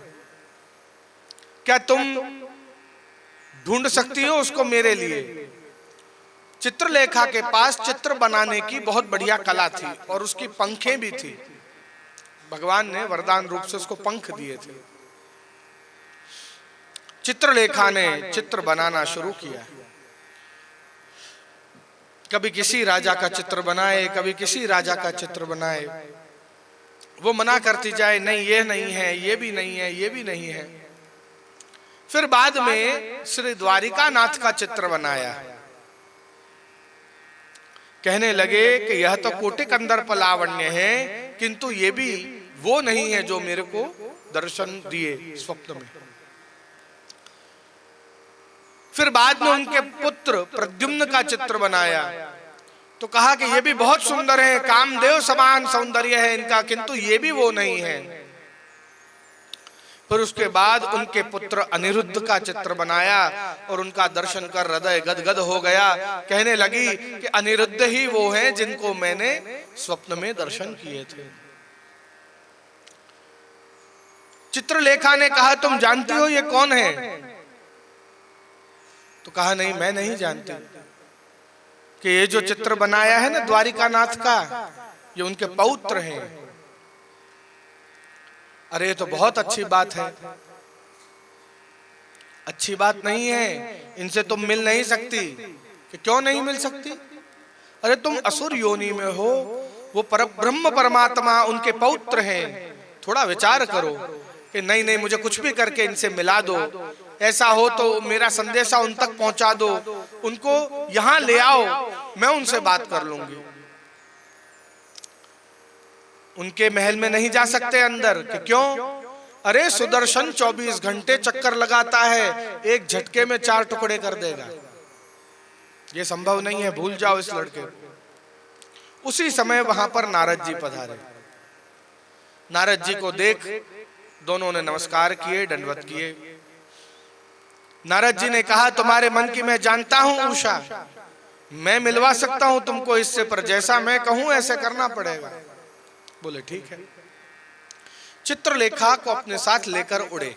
क्या तुम ढूंढ सकती हो उसको मेरे लिए? चित्रलेखा के पास चित्र बनाने की बहुत बढ़िया कला थी और उसकी पंखें भी थी। भगवान ने वरदान रूप से उसको पंख दिए थे। चित्रलेखा ने चित्र बनाना शुरू किया। कभी किसी राजा का चित्र बनाए, कभी किसी राजा का चित्र बनाए। वो मना करती जाए, नहीं ये नहीं है, ये भी नहीं है, ये भी नहीं है। फिर बाद में श्री द्वारिकानाथ का चित्र बनाया। कहने लगे कि यह तो कोटि कंदर्प लावण्य है, किंतु ये भी वो नहीं है जो मेरे को दर्शन दिए स्वप्न में। फिर बाद में उनके पुत्र प्रद्युम्न का चित्र बनाया, तो कहा कि ये भी बहुत सुंदर है, कामदेव समान सौंदर्य है इनका, किंतु ये भी वो नहीं है। फिर उसके बाद उनके पुत्र अनिरुद्ध का चित्र बनाया और उनका दर्शन कर हृदय गदगद हो गया। कहने लगी कि अनिरुद्ध ही वो हैं जिनको मैंने स्वप्न में दर्शन किए थे। चित्रलेखा ने कहा, तुम जानती हो ये कौन है? तो कहा, नहीं मैं नहीं जानती। कि ये जो चित्र बनाया है ना द्वारिकानाथ का, ये उनके पौत्र हैं। अरे ये तो बहुत अच्छी बात है। अच्छी बात नहीं है, इनसे तुम मिल नहीं सकती। कि क्यों नहीं मिल सकती? अरे तुम असुर योनि में हो, वो परब्रह्म परमात्मा उनके पौत्र हैं। थोड़ा विचार करो कि नहीं नहीं मुझे कुछ भी करके इनसे मिला दो। ऐसा हो तो मेरा संदेशा उन तक पहुंचा दो, उनको यहां ले आओ, मैं उनसे बात कर लूंगी। उनके महल में नहीं जा सकते अंदर। कि क्यों? अरे सुदर्शन 24 घंटे चक्कर लगाता है, एक झटके में 4 टुकड़े कर देगा। ये संभव नहीं है, भूल जाओ इस लड़के को। उसी समय वहां पर नारद जी पधारे। नारद जी को देख दोनों ने नमस्कार किए, दंडवत किए। नारद जी ने कहा, तुम्हारे मन की मैं जानता हूं उषा, मैं मिलवा सकता हूं तुमको इससे, पर जैसा मैं कहूं ऐसे करना पड़ेगा। बोले ठीक है। चित्रलेखा को अपने साथ लेकर उड़े।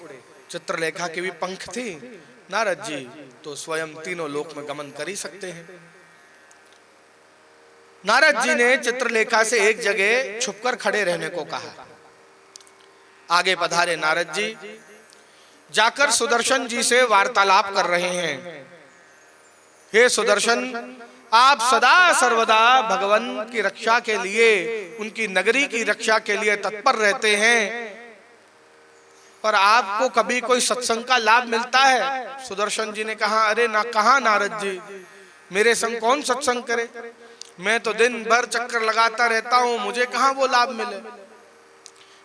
चित्रलेखा के भी पंख थी, नारद जी तो स्वयं तीनों लोक में गमन कर ही सकते हैं। नारद जी ने चित्रलेखा से एक जगह छुपकर खड़े रहने को कहा। आगे पधारे नारद जी, जाकर सुदर्शन जी से वार्तालाप कर रहे हैं। हे सुदर्शन, आप सदा सर्वदा भगवान की रक्षा के लिए, उनकी नगरी की रक्षा के लिए तत्पर रहते हैं, पर आपको कभी कोई सत्संग का लाभ मिलता है? सुदर्शन जी ने कहा, अरे ना, कहा नारद जी, मेरे संग कौन सत्संग करे? मैं तो दिन भर चक्कर लगाता रहता हूं, मुझे कहां वो लाभ मिले।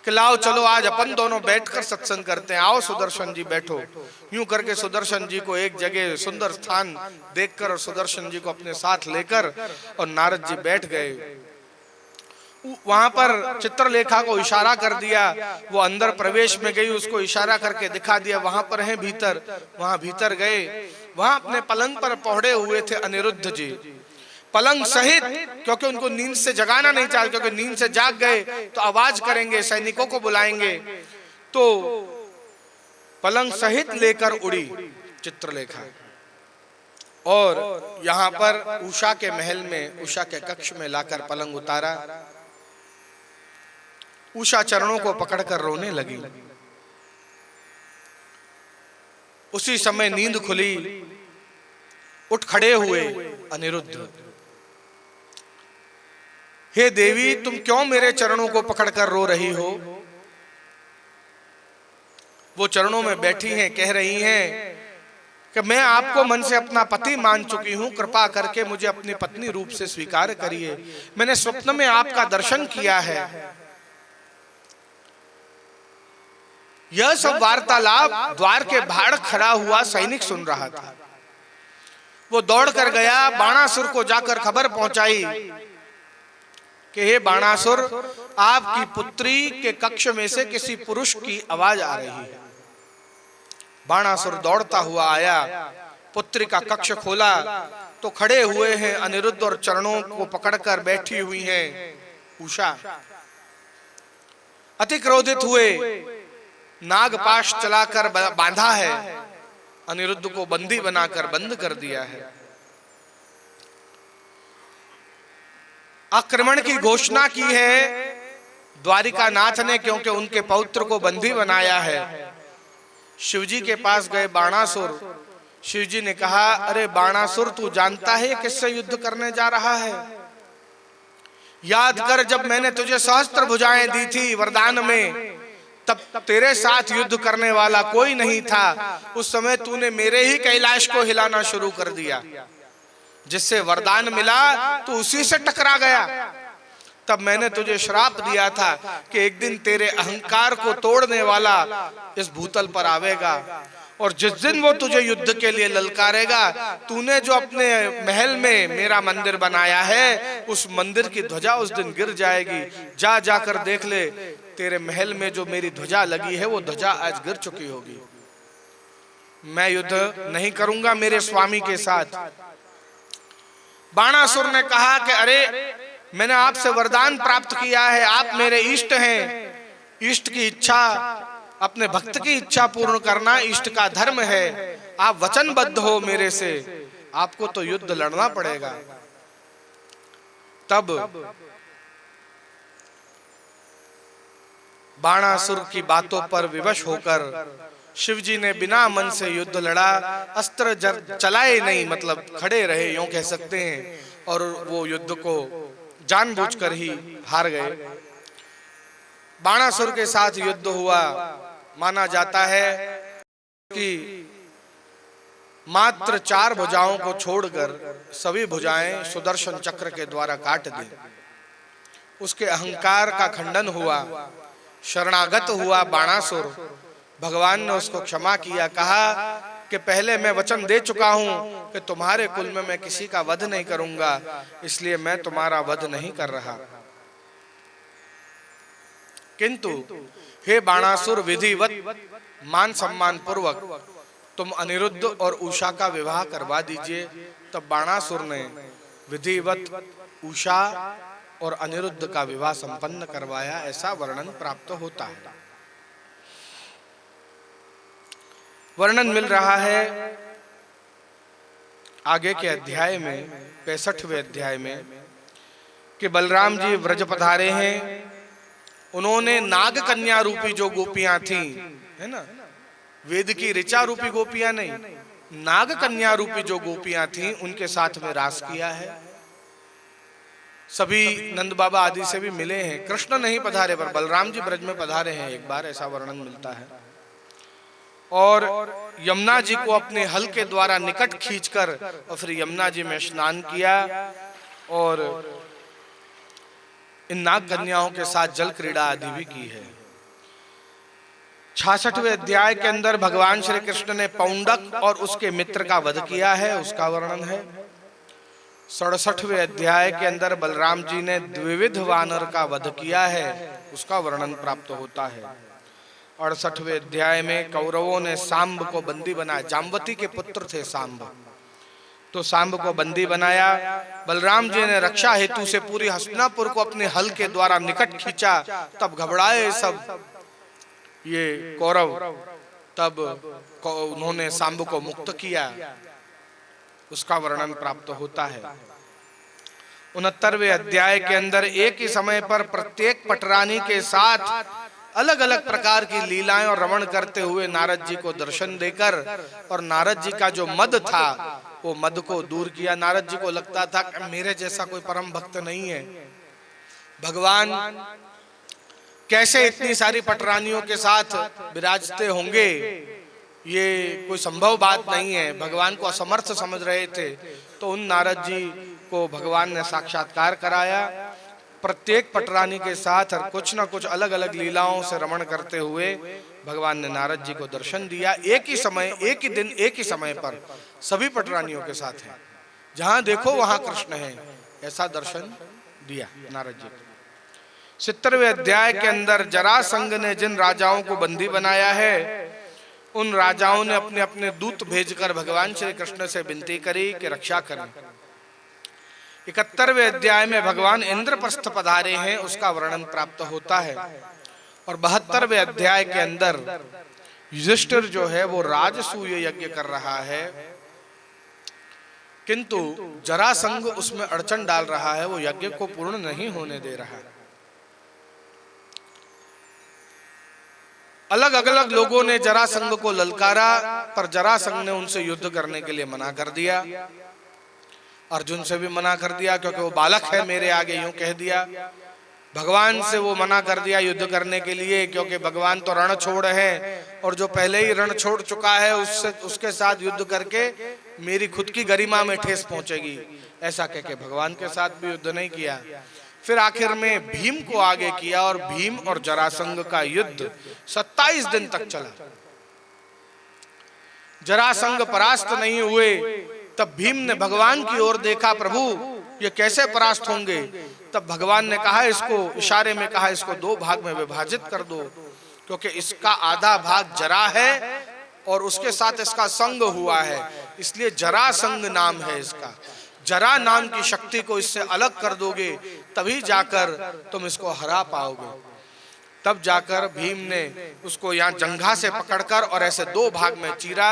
कि लाओ चलो आज अपन दोनों बैठकर सत्संग करते हैं। आओ सुदर्शन जी बैठो। यूं करके सुदर्शन जी को एक जगह सुंदर स्थान देखकर और सुदर्शन जी को अपने साथ लेकर और नारद जी बैठ गए। वहां पर चित्रलेखा को इशारा कर दिया, वो अंदर प्रवेश में गई, उसको इशारा करके दिखा दिया वहां पर है भीतर। वहां भीतर गए, वहां अपने पलंग पर पौड़े हुए थे अनिरुद्ध जी, पलंग सहित, क्योंकि उनको नींद से जगाना नहीं चाहिए, क्योंकि नींद से जाग गए तो आवाज करेंगे, सैनिकों को बुलाएंगे। तो पलंग सहित लेकर उड़ी चित्रलेखा और यहां पर उषा के महल में, उषा के कक्ष में लाकर पलंग उतारा। उषा चरणों को पकड़कर रोने लगी। उसी समय नींद खुली, उठ खड़े हुए अनिरुद्ध। हे देवी, तुम क्यों मेरे चरणों को पकड़कर रो रही हो? वो चरणों में बैठी हैं, कह रही हैं कि मैं आपको मन से अपना पति मान चुकी हूं, कृपा करके मुझे अपनी पत्नी रूप से स्वीकार करिए। मैंने स्वप्न में आपका दर्शन किया है। यह सब वार्तालाप द्वार के बाहर खड़ा हुआ सैनिक सुन रहा था। वो दौड़ कर गया, बाणासुर को जाकर खबर पहुंचाई कि हे बाणासुर, आपकी पुत्री के कक्ष में से किसी पुरुष की आवाज आ रही है। बाणासुर दौड़ता हुआ आया, पुत्री का कक्ष खोला तो खड़े हुए हैं अनिरुद्ध और चरणों को पकड़कर बैठी हुई हैं उषा। अति क्रोधित हुए, नागपाश चलाकर बांधा है, अनिरुद्ध को बंदी बनाकर बंद कर दिया है। आक्रमण की घोषणा की है द्वारिका नाथ ने, क्योंकि उनके पौत्र को बंदी बनाया है। शिवजी के पास गए बाणासुर। शिवजी ने कहा, अरे बाणासुर, तू जानता है किससे युद्ध करने जा रहा है? याद कर, जब मैंने तुझे सहस्त्र भुजाएं दी थी वरदान में, तब तेरे साथ युद्ध करने वाला कोई नहीं था। उस समय तूने मेरे ही कैलाश को हिलाना शुरू कर दिया। जिससे वरदान मिला तो उसी से टकरा गया। तब मैंने तुझे श्राप दिया था कि एक दिन तेरे अहंकार को तोड़ने वाला इस भूतल पर आवेगा, और जिस दिन वो तुझे युद्ध के लिए ललकारेगा, तूने जो अपने महल में मेरा मंदिर बनाया है, उस मंदिर की ध्वजा उस दिन गिर जाएगी। जा जाकर देख ले, तेरे महल में जो मेरी ध्वजा लगी है वो ध्वजा आज गिर चुकी होगी। मैं युद्ध नहीं करूंगा मेरे स्वामी के साथ। बाणासुर ने कहा कि अरे, मैंने आपसे वरदान प्राप्त किया है, आप मेरे इष्ट हैं। इष्ट की इच्छा, अपने भक्त की इच्छा पूर्ण करना इष्ट का धर्म है। आप वचनबद्ध हो मेरे से, आपको तो युद्ध लड़ना पड़ेगा। तब बाणासुर की बातों पर विवश होकर शिवजी ने बिना मन से युद्ध लड़ा। अस्त्र चलाए नहीं, मतलब खड़े रहे, यूं कह सकते हैं, और वो युद्ध को जानबूझकर ही हार गए। बाणासुर के साथ युद्ध हुआ। माना जाता है कि मात्र 4 भुजाओं को छोड़कर सभी भुजाएं सुदर्शन चक्र के द्वारा काट दी। उसके अहंकार का खंडन हुआ, शरणागत हुआ बाणासुर। भगवान ने उसको क्षमा किया, कहा कि पहले मैं वचन दे चुका हूं कि तुम्हारे कुल में मैं किसी का वध नहीं करूंगा, इसलिए मैं तुम्हारा वध नहीं कर रहा। किंतु हे बाणासुर, विधिवत मान सम्मान पूर्वक तुम अनिरुद्ध और उषा का विवाह करवा दीजिए। तब बाणासुर ने विधिवत उषा और अनिरुद्ध का विवाह संपन्न करवाया, ऐसा वर्णन प्राप्त होता है। वर्णन मिल रहा है आगे के अध्याय में, 65वें अध्याय में, कि बलराम जी व्रज पधारे हैं। उन्होंने नाग कन्या रूपी जो गोपियां थी, है ना, वेद की ऋचा रूपी गोपियां नहीं, नाग कन्या रूपी जो गोपियां थी, उनके साथ में रास किया है। सभी नंद बाबा आदि से भी मिले हैं। कृष्ण नहीं पधारे पर बलराम जी ब्रज में पधारे हैं एक बार, ऐसा वर्णन मिलता है। और यमुना जी को अपने हल के द्वारा निकट खींचकर और फिर यमुना जी में स्नान किया और इन नाग कन्याओं के साथ जल क्रीड़ा आदि भी की है। 66वें अध्याय के अंदर भगवान श्री कृष्ण ने पौंडक और उसके मित्र का वध किया है, उसका वर्णन है। 67वें अध्याय के अंदर बलराम जी ने द्विविध वानर का वध किया है, उसका वर्णन प्राप्त होता है। 68वें अध्याय में कौरवों ने सांब को बंदी बनाया। जाम्बवती के पुत्र थे सांब, तो सांब को बंदी बनाया। बलराम जी ने रक्षा हेतु से पूरी हस्तिनापुर को अपने हल के द्वारा निकट खींचा। तब घबराए सब ये कौरव, तब उन्होंने सांब को मुक्त किया, उसका वर्णन प्राप्त होता है। 69वें अध्याय के अंदर एक ही समय पर प्रत्येक पटरानी के साथ अलग अलग प्रकार की लीलाएं और रमण करते हुए नारद जी को दर्शन देकर और नारद जी का जो मद था वो मद को दूर किया। नारद जी को लगता था कि मेरे जैसा कोई परम भक्त नहीं है, भगवान कैसे इतनी सारी पटरानियों के साथ विराजते होंगे, ये कोई संभव बात नहीं है। भगवान को असमर्थ समझ रहे थे, तो उन नारद जी को भगवान ने साक्षात्कार कराया। प्रत्येक पटरानी के साथ कुछ न कुछ अलग अलग लीलाओं से रमण करते हुए भगवान ने नारद जी को दर्शन दिया। एक ही समय, एक ही दिन, एक ही समय पर सभी पटरानियों के साथ हैं, जहां देखो वहां कृष्ण है, ऐसा दर्शन दिया नारद जी को। 70वें अध्याय के अंदर जरासंध ने जिन राजाओं को बंदी बनाया है, उन राजाओं ने अपने अपने दूत भेजकर भगवान श्री कृष्ण से विनती करी कि रक्षा करें। 71वें अध्याय में भगवान इंद्रप्रस्थ पधारे हैं, उसका वर्णन प्राप्त होता है। और 72वें अध्याय के अंदर युधिष्ठिर जो है वो राजसूय यज्ञ कर रहा है, किंतु जरासंध उसमें अड़चन डाल रहा है, वो यज्ञ को पूर्ण नहीं होने दे रहा है। अलग अलग लोगों ने जरासंध को ललकारा, पर जरासंध ने उनसे युद्ध करने के लिए मना कर दिया। अर्जुन से भी मना कर दिया, क्योंकि वो बालक है मेरे आगे, यूं कह दिया। भगवान से वो मना कर दिया युद्ध करने के लिए, क्योंकि भगवान तो रण छोड़ है, और जो पहले ही रण छोड़ चुका है उसके साथ युद्ध करके मेरी खुद की गरिमा में ठेस पहुंचेगी, ऐसा कह के भगवान के साथ भी युद्ध नहीं किया। फिर आखिर में भीम को आगे किया, और भीम और जरासंध का युद्ध 27 दिन तक चला। जरासंध परास्त नहीं हुए, तब भीम ने भगवान की ओर देखा, प्रभु ये कैसे परास्त होंगे? तब भगवान ने कहा, इसको इशारे में कहा, इसको 2 भाग में विभाजित कर दो, क्योंकि इसका आधा भाग जरा है और उसके साथ इसका संग हुआ है, इसलिए जरासंध नाम है इसका। जरा नाम की शक्ति को इससे अलग कर दोगे, तभी जाकर तुम इसको हरा पाओगे। तब जाकर भीम ने उसको यहाँ जंघा से पकड़कर और ऐसे 2 भाग में चीरा।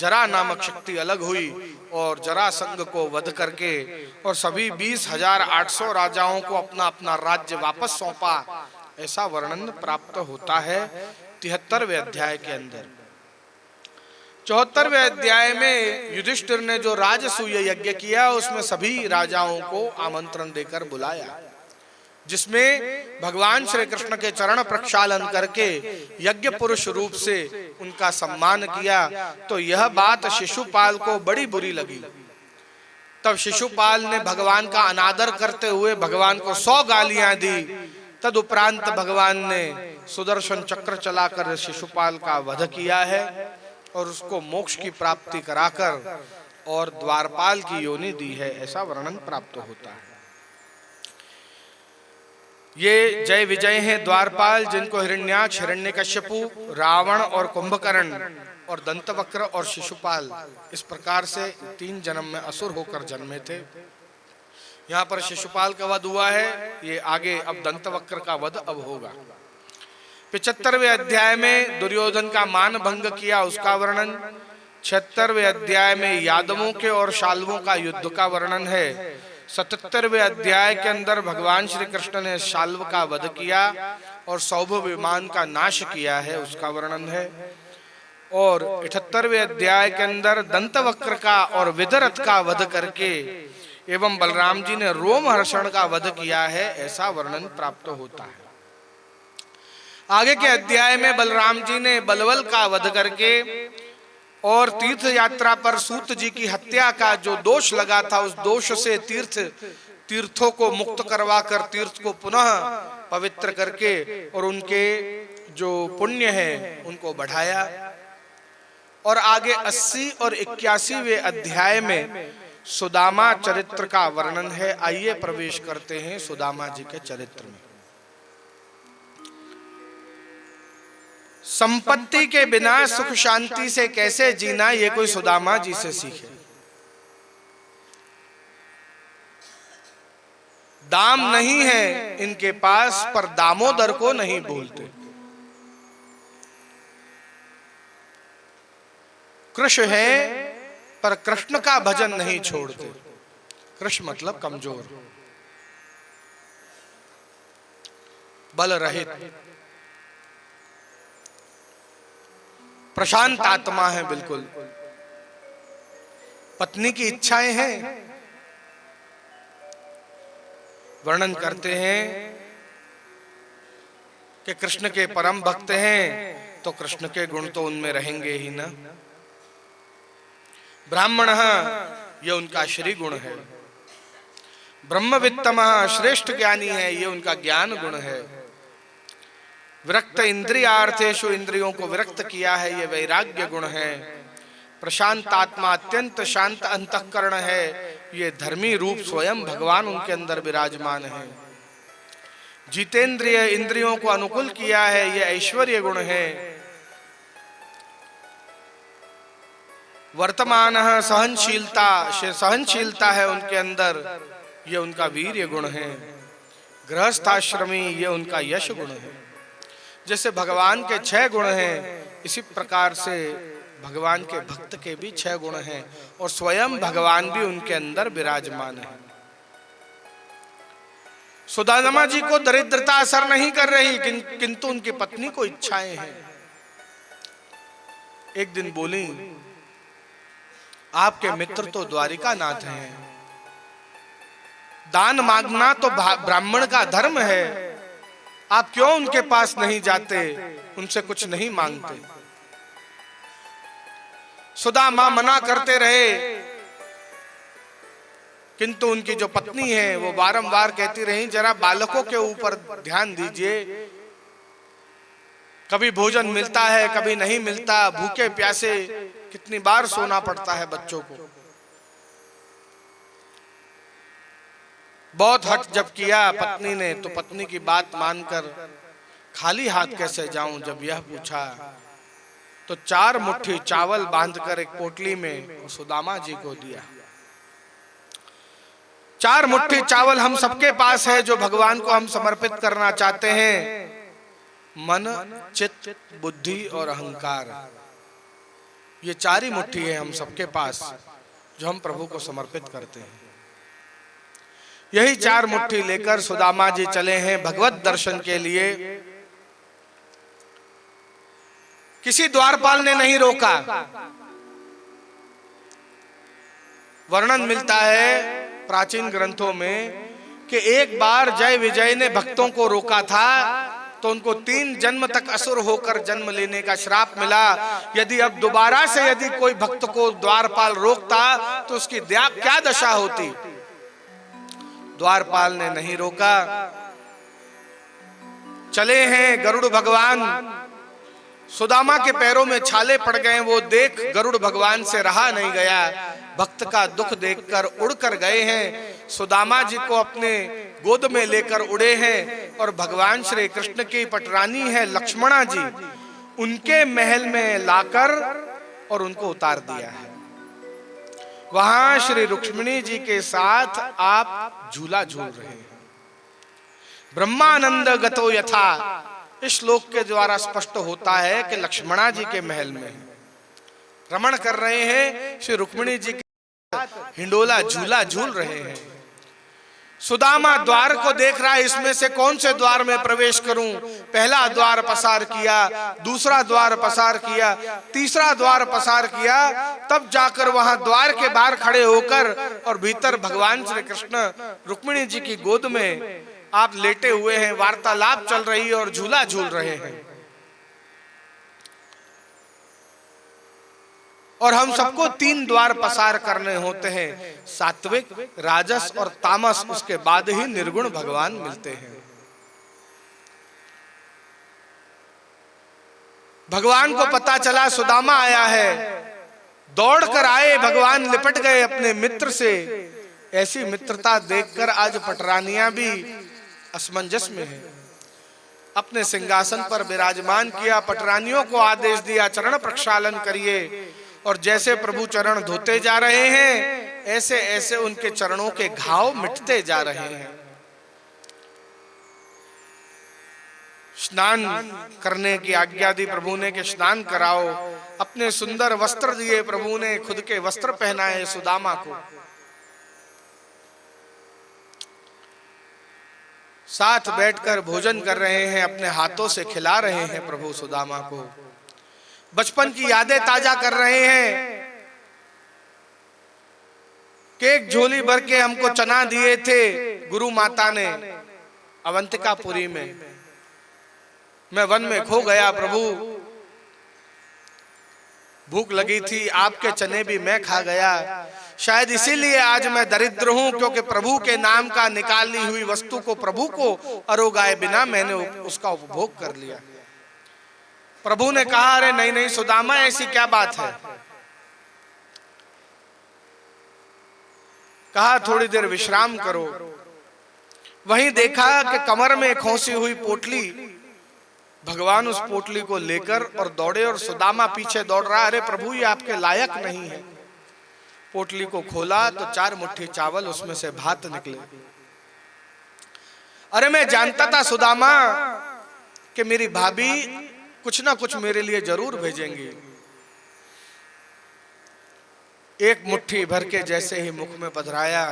जरा नामक शक्ति अलग हुई और जरासंध को वध करके और सभी 20,800 राजाओं को अपना अपना राज्य वापस सौंपा, ऐसा वर्णन प्राप्त होता है 73वें अध्याय के अंदर। 74वें अध्याय में युधिष्ठिर ने जो राजसूय यज्ञ किया, उसमें सभी राजाओं को आमंत्रण देकर बुलाया, जिसमें भगवान श्री कृष्ण के चरण प्रक्षालन करके यज्ञ पुरुष रूप से उनका सम्मान किया। तो यह बात शिशुपाल को बड़ी बुरी लगी। तब शिशुपाल ने भगवान का अनादर करते हुए भगवान को 100 गालियां दी। तदुपरांत भगवान ने सुदर्शन चक्र चलाकर शिशुपाल का वध किया है और उसको मोक्ष की प्राप्ति कराकर और द्वारपाल की योनि दी है, ऐसा वर्णन प्राप्त होता है। ये जय विजय हैं द्वारपाल, जिनको हिरण्याक्ष, हिरण्यकश्यपु, रावण और कुंभकर्ण और दंतवक्र और शिशुपाल, इस प्रकार से 3 जन्म में असुर होकर जन्मे थे। यहाँ पर शिशुपाल का वध हुआ है, ये आगे अब दंतवक्र का वध अब होगा। 75वें अध्याय में दुर्योधन का मान भंग किया, उसका वर्णन। 76वें अध्याय में यादवों के और शाल्वों का युद्ध का वर्णन है। 77वें अध्याय के अंदर भगवान श्री कृष्ण ने शाल्व का वध किया और सौभ विमान का नाश किया है, उसका वर्णन है। और 78वें अध्याय के अंदर दंतवक्र का और विदरथ का वध करके एवं बलराम जी ने रोमहर्षण का वध किया है, ऐसा वर्णन प्राप्त होता है। आगे के अध्याय में बलराम जी ने बलवल का वध करके और तीर्थ यात्रा पर सूत जी की हत्या का जो दोष लगा था, उस दोष से तीर्थों को मुक्त करवाकर तीर्थ को पुनः पवित्र करके और उनके जो पुण्य है उनको बढ़ाया। और आगे 80 और 81वें अध्याय में सुदामा चरित्र का वर्णन है। आइए प्रवेश करते हैं सुदामा जी के चरित्र में। संपत्ति के बिना सुख शांति से कैसे जीना, ये कोई सुदामा जी से सीखे। दाम नहीं है इनके पास, पर दामोदर को नहीं भूलते। कृष्ण है पर कृष्ण का भजन नहीं छोड़ते। कृष्ण मतलब कमजोर, बल रहित, प्रशांत आत्मा है बिल्कुल। पत्नी की इच्छाएं हैं। वर्णन करते हैं कि कृष्ण के परम भक्त हैं, तो कृष्ण के गुण तो उनमें रहेंगे ही ना। ब्राह्मण ये उनका श्री गुण है। ब्रह्मवित्तम श्रेष्ठ ज्ञानी है, ये उनका ज्ञान गुण है। विरक्त इंद्रियार्थेषु, इंद्रियों को विरक्त किया है, ये वैराग्य गुण है। प्रशांत आत्मा, अत्यंत शांत अंतःकरण है, ये धर्मी रूप स्वयं भगवान उनके अंदर विराजमान है। जितेंद्रिय, इंद्रियों को अनुकूल किया है, ये ऐश्वर्य गुण है। वर्तमान सहनशीलता, सहनशीलता है उनके अंदर, ये उनका वीर्य गुण है। गृहस्थाश्रमी, ये उनका यश गुण है। जैसे भगवान के 6 गुण हैं, इसी प्रकार से भगवान के भक्त के भी 6 गुण हैं, और स्वयं भगवान भी उनके अंदर विराजमान है। सुदामा जी को दरिद्रता असर नहीं कर रही, किंतु उनकी पत्नी को इच्छाएं हैं। एक दिन बोली, आपके मित्र तो द्वारिका नाथ हैं, दान मांगना तो ब्राह्मण का धर्म है, आप क्यों उनके पास नहीं जाते, उनसे कुछ नहीं मांगते। सुदामा मना करते रहे, किंतु उनकी जो पत्नी है वो बारंबार कहती रही, जरा बालकों के ऊपर ध्यान दीजिए, कभी भोजन मिलता है कभी नहीं मिलता, भूखे प्यासे कितनी बार सोना पड़ता है बच्चों को। बहुत हट जब किया पत्नी ने, तो पत्नी की बात मानकर खाली हाथ कैसे जाऊं, जब यह पूछा तो 4 मुट्ठी चावल बांधकर एक पोटली में सुदामा जी को दिया। 4 मुट्ठी चावल हम सबके पास है, जो भगवान को हम समर्पित करना चाहते हैं। मन, चित्त, बुद्धि और अहंकार, ये 4 ही मुट्ठी है हम सबके पास, जो हम प्रभु को समर्पित करते हैं। यही 4 मुट्ठी लेकर सुदामा जी चले हैं भगवत दर्शन के लिए। किसी द्वारपाल ने नहीं रोका। वर्णन मिलता है प्राचीन ग्रंथों में कि एक बार जय विजय ने भक्तों को रोका था, तो उनको 3 जन्म तक असुर होकर जन्म लेने का श्राप मिला। यदि अब दोबारा से यदि कोई भक्त को द्वारपाल रोकता तो उसकी क्या दशा होती। द्वारपाल ने नहीं रोका। चले हैं गरुड़ भगवान, सुदामा के पैरों में छाले पड़ गए। वो देख गरुड़ भगवान से रहा नहीं गया, भक्त का दुख देखकर उड़कर गए हैं। सुदामा जी को अपने गोद में लेकर उड़े हैं, और भगवान श्री कृष्ण की पटरानी है लक्ष्मणा जी, उनके महल में लाकर और उनको उतार दिया है। वहां श्री रुक्मिणी जी के साथ आप झूला झूल रहे हैं। ब्रह्मानंद गतो यथा, इस श्लोक के द्वारा स्पष्ट होता है कि लक्ष्मणा जी के महल में रमण कर रहे हैं, श्री रुक्मिणी जी के हिंडोला झूला झूल रहे हैं। सुदामा द्वार को देख रहा है, इसमें से कौन से द्वार में प्रवेश करूं। पहला द्वार पसार किया, दूसरा द्वार पसार किया, तीसरा द्वार पसार किया, तब जाकर वहां द्वार के बाहर खड़े होकर और भीतर भगवान श्री कृष्ण रुक्मिणी जी की गोद में आप लेटे हुए हैं, वार्तालाप चल रही है और झूला झूल रहे हैं। और हम सबको 3 द्वार पसार करने होते हैं, सात्विक, राजस और तामस, उसके बाद ही निर्गुण भगवान मिलते हैं। भगवान को पता चला सुदामा आया है, दौड़ कर आए, भगवान लिपट गए अपने मित्र से। ऐसी मित्रता देखकर आज पटरानियां भी असमंजस में है। अपने सिंहासन पर विराजमान किया, पटरानियों को आदेश दिया चरण प्रक्षालन करिए, और जैसे प्रभु चरण धोते जा रहे हैं ऐसे ऐसे उनके चरणों के घाव मिटते जा रहे हैं। स्नान करने की आज्ञा दी प्रभु ने कि स्नान कराओ। अपने सुंदर वस्त्र दिए प्रभु ने, खुद के वस्त्र पहनाए सुदामा को। साथ बैठकर भोजन कर रहे हैं, अपने हाथों से खिला रहे हैं प्रभु सुदामा को। बचपन की यादें ताजा कर रहे हैं कि एक झोली भर के हमको चना दिए थे गुरु माता ने अवंतिकापुरी में। मैं वन में खो गया प्रभु, भूख लगी थी, आपके चने भी मैं खा गया। शायद इसीलिए आज मैं दरिद्र हूं, क्योंकि प्रभु के नाम का निकाली हुई वस्तु को प्रभु को अरोगाए बिना मैंने उसका उपभोग कर लिया। प्रभु ने कहा, अरे नहीं नहीं सुदामा, ऐसी क्या बात है। कहा थोड़ी देर विश्राम करो। वहीं देखा कि कमर में खोसी हुई पोटली, भगवान उस पोटली को लेकर और दौड़े, और सुदामा पीछे दौड़ रहा। अरे प्रभु ये आपके लायक नहीं है। पोटली को खोला तो 4 मुट्ठी चावल, उसमें से भात निकले। अरे मैं जानता था सुदामा कि मेरी भाभी कुछ ना कुछ मेरे लिए जरूर भेजेंगी। एक मुट्ठी भर के जैसे ही मुख में पधराया,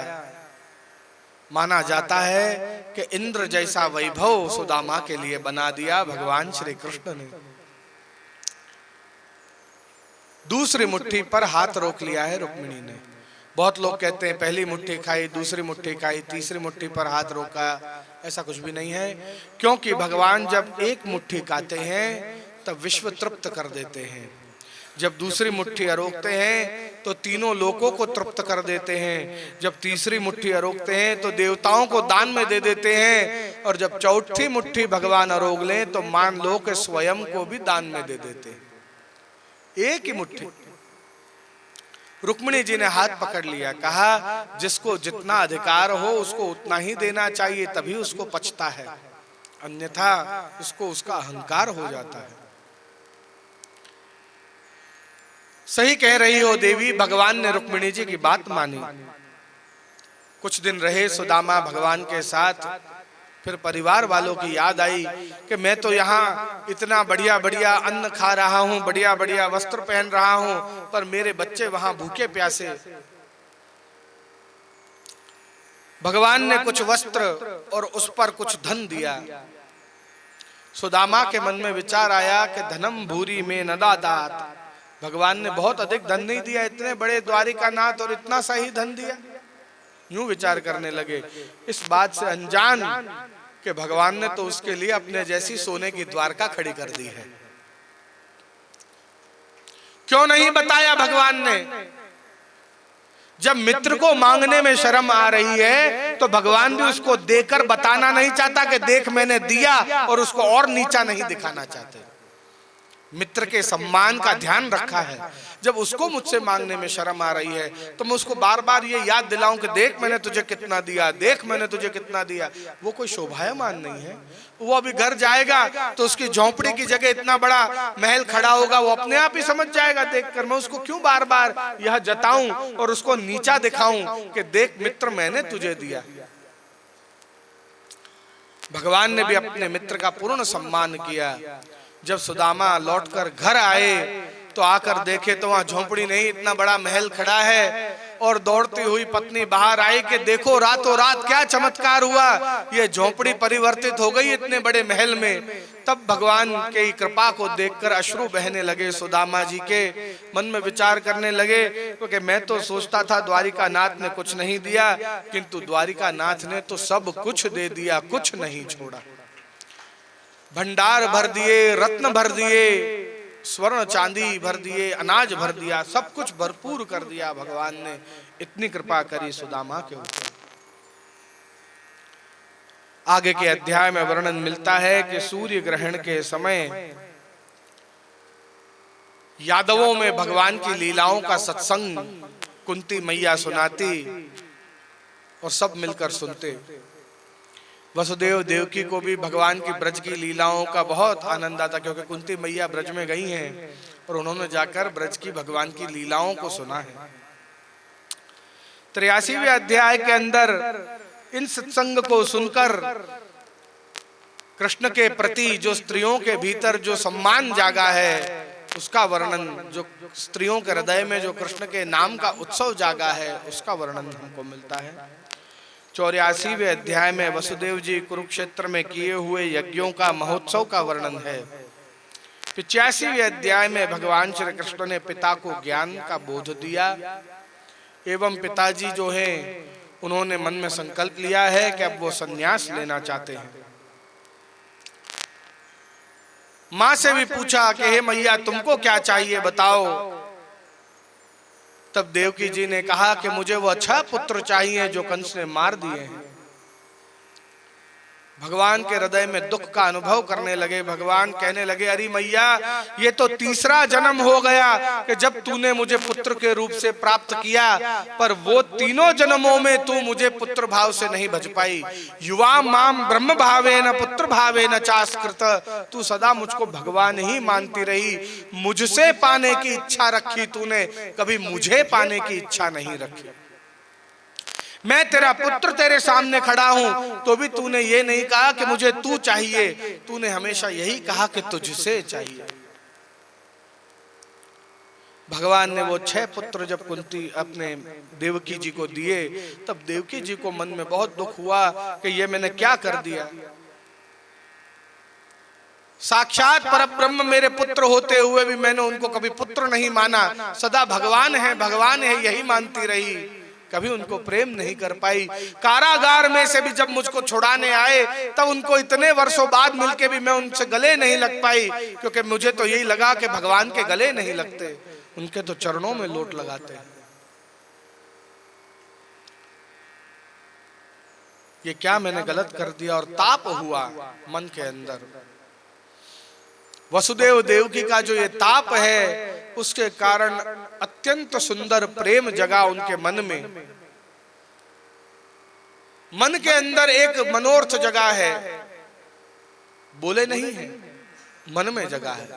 माना जाता है कि इंद्र जैसा वैभव सुदामा के लिए बना दिया भगवान श्री कृष्ण ने। दूसरी मुट्ठी पर हाथ रोक लिया है रुक्मिणी ने। बहुत लोग कहते हैं पहली मुट्ठी खाई, दूसरी मुट्ठी खाई, तीसरी मुट्ठी पर हाथ रोका। ऐसा कुछ भी नहीं है, क्योंकि भगवान जब एक मुट्ठी खाते हैं तब विश्व तृप्त कर देते हैं। जब दूसरी मुट्ठी अरोकते हैं तो तीनों लोकों को तृप्त कर देते हैं। जब तीसरी मुट्ठी अरोकते हैं तो देवताओं को दान में दे देते हैं। और जब चौथी मुट्ठी भगवान अरोग लें तो मान लो कि स्वयं को भी दान में दे देते हैं। एक ही मुट्ठी। रुक्मिणी जी ने हाथ पकड़ लिया, कहा जिसको जितना अधिकार हो उसको उतना ही देना चाहिए, तभी उसको पचता है, अन्यथा उसको उसका अहंकार हो जाता है। सही कह रही हो देवी। भगवान ने रुक्मिणी जी की बात मानी। कुछ दिन रहे सुदामा भगवान के साथ। फिर परिवार वालों की याद आई कि मैं तो यहाँ इतना बढ़िया बढ़िया अन्न खा रहा हूँ, बढ़िया बढ़िया वस्त्र पहन रहा हूँ, पर मेरे बच्चे वहां भूखे प्यासे। भगवान ने कुछ वस्त्र और उस पर कुछ धन दिया। सुदामा के मन में विचार आया कि धनम भूरी में न दादात। भगवान ने बहुत अधिक धन नहीं दिया, इतने बड़े द्वारिकानाथ और इतना सा ही धन दिया। यूं विचार करने लगे, इस बात से अनजान कि भगवान ने तो उसके लिए अपने जैसी सोने की द्वारका खड़ी कर दी है। क्यों नहीं बताया भगवान ने? जब मित्र को मांगने में शर्म आ रही है तो भगवान भी उसको देकर बताना नहीं चाहता कि देख मैंने दिया, और उसको और नीचा नहीं दिखाना चाहते। मित्र के सम्मान का ध्यान रखा है। जब उसको मुझसे मांगने में शर्म आ रही है तो मैं उसको बार बार ये याद दिलाऊं कि देख मैंने तुझे कितना दिया, देख मैंने तुझे कितना दिया। वो कोई शोभायमान नहीं है। वो अभी घर जाएगा तो उसकी झोंपड़ी की जगह इतना बड़ा महल खड़ा होगा, वो अपने आप ही समझ जाएगा देखकर। मैं उसको क्यों बार बार यह जताऊं और उसको नीचा दिखाऊं कि देख मित्र मैंने तुझे दिया। भगवान ने भी अपने मित्र का पूर्ण सम्मान किया। जब सुदामा लौटकर घर आए तो आकर देखे तो वहां झोंपड़ी नहीं, इतना बड़ा महल खड़ा है। और दौड़ती हुई पत्नी बाहर आई कि देखो रातों रात क्या चमत्कार हुआ, ये झोंपड़ी परिवर्तित हो गई इतने बड़े महल में। तब भगवान की कृपा को देखकर अश्रु बहने लगे सुदामा जी के। मन में विचार करने लगे, क्योंकि मैं तो सोचता था द्वारिका नाथ ने कुछ नहीं दिया, किंतु द्वारिका नाथ ने तो सब कुछ दे दिया, कुछ नहीं छोड़ा। भंडार भर दिए, रत्न भर दिए, स्वर्ण चांदी भर दिए, अनाज भर दिया, सब कुछ भरपूर कर दिया। भगवान ने इतनी कृपा करी सुदामा के ऊपर। आगे के अध्याय में वर्णन मिलता है कि सूर्य ग्रहण के समय यादवों में भगवान की लीलाओं का सत्संग कुंती मैया सुनाती और सब मिलकर सुनते। वसुदेव देवकी को भी भगवान की ब्रज की लीलाओं का बहुत आनंद आता, क्योंकि कुंती मैया ब्रज में गई हैं और उन्होंने जाकर ब्रज की भगवान की लीलाओं को सुना है। 83वें अध्याय के अंदर इन सत्संग को सुनकर कृष्ण के प्रति जो स्त्रियों के भीतर जो सम्मान जागा है उसका वर्णन, जो स्त्रियों के हृदय में जो कृष्ण के नाम का उत्सव जागा है उसका वर्णन हमको मिलता है। 84वें अध्याय में वसुदेव जी कुरुक्षेत्र में किए हुए यज्ञों का महोत्सव का वर्णन है। 85वें अध्याय में भगवान श्री कृष्ण ने पिता को ज्ञान का बोध दिया एवं पिताजी जो हैं उन्होंने मन में संकल्प लिया है कि अब वो संन्यास लेना चाहते हैं। मां से भी पूछा कि हे मैया तुमको क्या चाहिए बताओ। तब देवकी जी ने कहा कि मुझे वो अच्छा पुत्र चाहिए जो कंस ने मार दिए हैं। भगवान के हृदय में दुख का अनुभव करने लगे। भगवान कहने लगे, अरे मैया ये तो तीसरा जन्म हो गया कि जब तूने मुझे पुत्र के रूप से प्राप्त किया, पर वो तीनों जन्मों में तू मुझे पुत्र भाव से नहीं भज पाई। युवा माम ब्रह्म भावे न पुत्र भावे न चास्कृत, तू सदा मुझको भगवान ही मानती रही। मुझसे पाने की इच्छा रखी तूने, कभी मुझे पाने की इच्छा नहीं रखी। मैं तेरा पुत्र तेरे सामने खड़ा हूं तो भी तूने ये नहीं कहा कि मुझे तू चाहिए, तूने हमेशा यही कहा कि तुझसे चाहिए। भगवान ने वो 6 पुत्र जब कुंती अपने देवकी जी को दिए, तब देवकी जी को मन में बहुत दुख हुआ कि ये मैंने क्या कर दिया। साक्षात परब्रह्म मेरे पुत्र होते हुए भी मैंने उनको कभी पुत्र नहीं माना, सदा भगवान है यही मानती रही, कभी उनको प्रेम नहीं कर पाई। कारागार में से भी जब मुझको छुड़ाने आए तब उनको इतने वर्षों बाद मिलके भी मैं उनसे गले नहीं लग पाई, क्योंकि मुझे तो यही लगा कि भगवान के गले नहीं लगते, उनके तो चरणों में लोट लगाते। ये क्या मैंने गलत कर दिया, और ताप हुआ मन के अंदर। वसुदेव देवकी का जो ये ताप है उसके कारण अत्यंत सुंदर प्रेम जगा उनके मन में। मन के अंदर एक मनोर्थ जगा है, बोले नहीं है, मन में जगा है।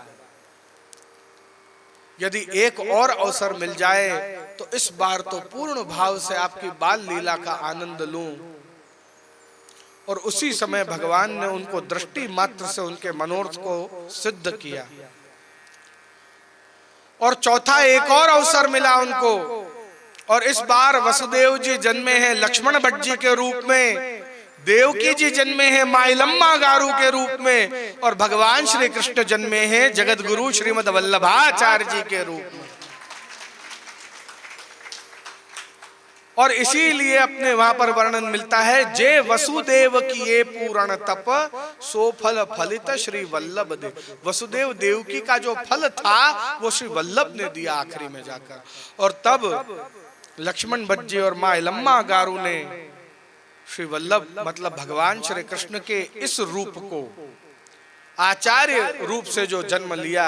यदि एक और अवसर मिल जाए तो इस बार तो पूर्ण भाव से आपकी बाल लीला का आनंद लूं। और उसी समय भगवान ने उनको दृष्टि मात्र से उनके मनोरथ को सिद्ध किया। और चौथा एक और अवसर मिला उनको, और इस बार वसुदेव जी जन्मे हैं लक्ष्मण भट्ट जी के रूप में, देवकी जी जन्मे हैं माइलम्मा गारू के रूप में, और भगवान श्री कृष्ण जन्मे हैं जगत गुरु श्रीमद वल्लभाचार्य जी के रूप में। और इसीलिए अपने वहां पर वर्णन मिलता है, जे वसुदेव की ये पूर्ण तप सो फल फलित श्री वल्लभ देव। वसुदेव देवकी का जो फल था वो श्री वल्लभ ने दिया आखिरी में जाकर। और तब लक्ष्मण भट्ट जी और माँ यलम्मा गारू ने श्री वल्लभ मतलब भगवान श्री कृष्ण के इस रूप को आचार्य रूप से जो जन्म लिया,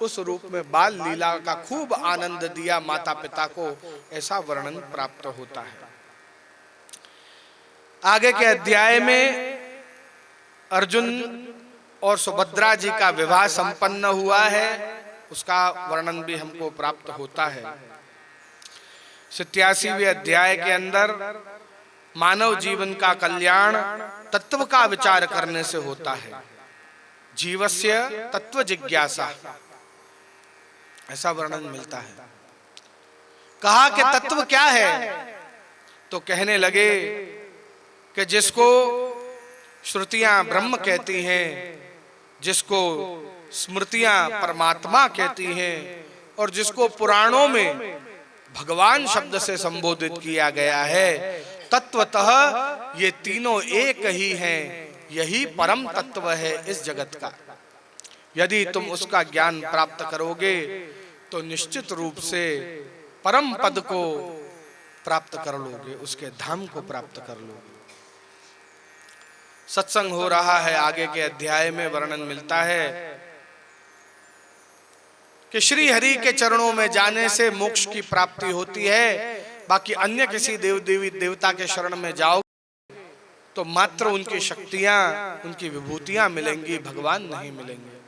उस रूप में बाल लीला का खूब आनंद दिया माता पिता को, ऐसा वर्णन प्राप्त होता है। आगे के अध्याय में अर्जुन और सुभद्रा जी का विवाह संपन्न हुआ है, उसका वर्णन भी हमको प्राप्त होता है। 87वें अध्याय के अंदर मानव जीवन का कल्याण तत्व का विचार करने से होता है। जीवस्य तत्व जिज्ञासा, ऐसा वर्णन मिलता है। कहा कि तत्व क्या है, तो कहने लगे कि जिसको श्रुतियां ब्रह्म कहती हैं, जिसको स्मृतियां परमात्मा कहती हैं, और जिसको पुराणों में भगवान शब्द से संबोधित किया गया है, तत्वतः ये तीनों एक ही हैं। यही परम तत्व है इस जगत का। यदि तुम उसका ज्ञान प्राप्त करोगे तो निश्चित रूप से परम पद को प्राप्त कर लोगे, उसके धाम को प्राप्त कर लोगे। सत्संग हो रहा है, आगे के अध्याय में वर्णन मिलता है कि श्री हरि के चरणों में जाने से मोक्ष की प्राप्ति होती है, बाकी अन्य किसी देव देवी देवता के शरण में जाओ तो मात्र उनकी शक्तियां, उनकी विभूतियां मिलेंगी, भगवान नहीं मिलेंगे।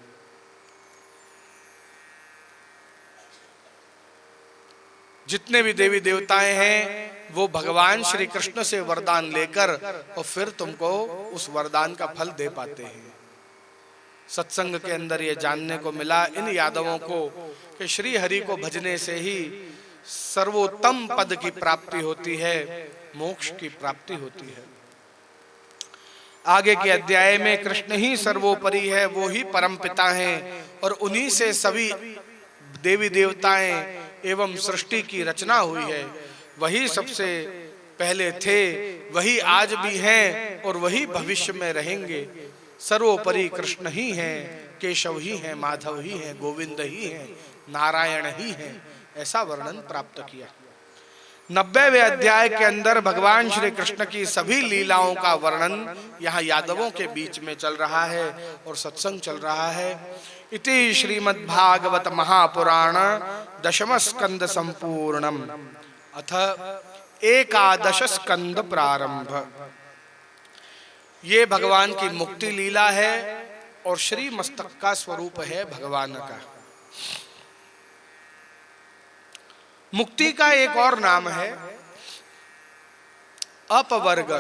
जितने भी देवी देवताएं हैं वो भगवान श्री कृष्ण से वरदान लेकर और फिर तुमको उस वरदान का फल दे पाते हैं। सत्संग के अंदर ये जानने को मिला इन यादवों को कि श्री हरि को भजने से ही सर्वोत्तम पद की प्राप्ति होती है, मोक्ष की प्राप्ति होती है। आगे के अध्याय में कृष्ण ही सर्वोपरि है, वो ही परम पिता हैं और उन्हीं से सभी देवी देवताएं एवं सृष्टि की रचना हुई है। वही सबसे पहले थे, वही आज भी हैं और वही भविष्य में रहेंगे। सर्वोपरि कृष्ण ही हैं, केशव ही हैं, माधव ही हैं, गोविंद ही हैं, नारायण ही हैं, ऐसा वर्णन प्राप्त किया। 90वें अध्याय के अंदर भगवान श्री कृष्ण की सभी लीलाओं का वर्णन यहाँ यादवों के बीच में चल रहा है और सत्संग चल रहा है। इति श्रीमद्भागवत महापुराण दशम स्कंद संपूर्णम अथ एकादश स्कंद प्रारंभ। ये भगवान की मुक्ति लीला है और श्री मस्तक का स्वरूप है भगवान का। मुक्ति का एक और नाम है अपवर्ग।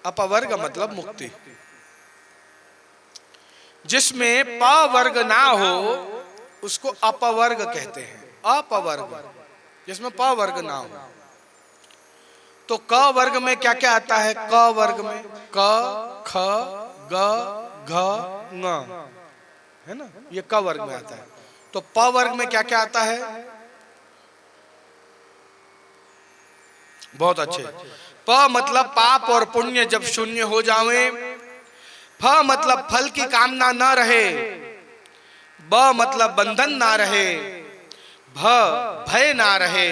अपवर्ग मतलब मुक्ति, जिसमें प वर्ग ना हो उसको अपवर्ग कहते हैं। अपवर्ग जिसमें प वर्ग ना हो। तो क वर्ग में क्या क्या आता है? क वर्ग में क, ख, ग, घ, ङ, है ना, ये क वर्ग में आता है। तो प वर्ग में क्या क्या आता है? बहुत अच्छे। प मतलब पाप और पुण्य जब शून्य हो जावे। फ मतलब फल की कामना न रहे। ब मतलब बंधन ना रहे। भ भय ना रहे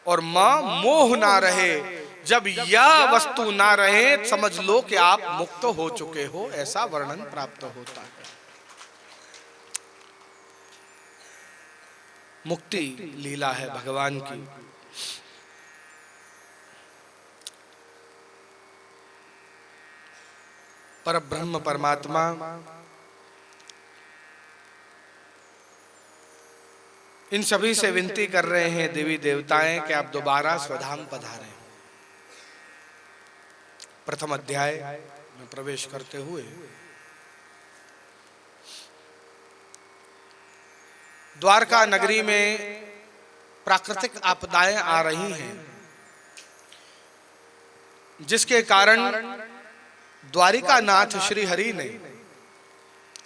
और म मोह ना रहे। जब यह वस्तु ना रहे समझ लो कि आप मुक्त हो चुके हो, ऐसा वर्णन प्राप्त होता है। मुक्ति लीला है भगवान की। पर ब्रह्म परमात्मा इन सभी से विनती कर रहे हैं देवी देवताएं कि आप दोबारा स्वधाम पधारें। प्रथम अध्याय में प्रवेश करते हुए द्वारका नगरी में प्राकृतिक आपदाएं आ रही हैं, जिसके कारण द्वारिका नाथ श्री हरि ने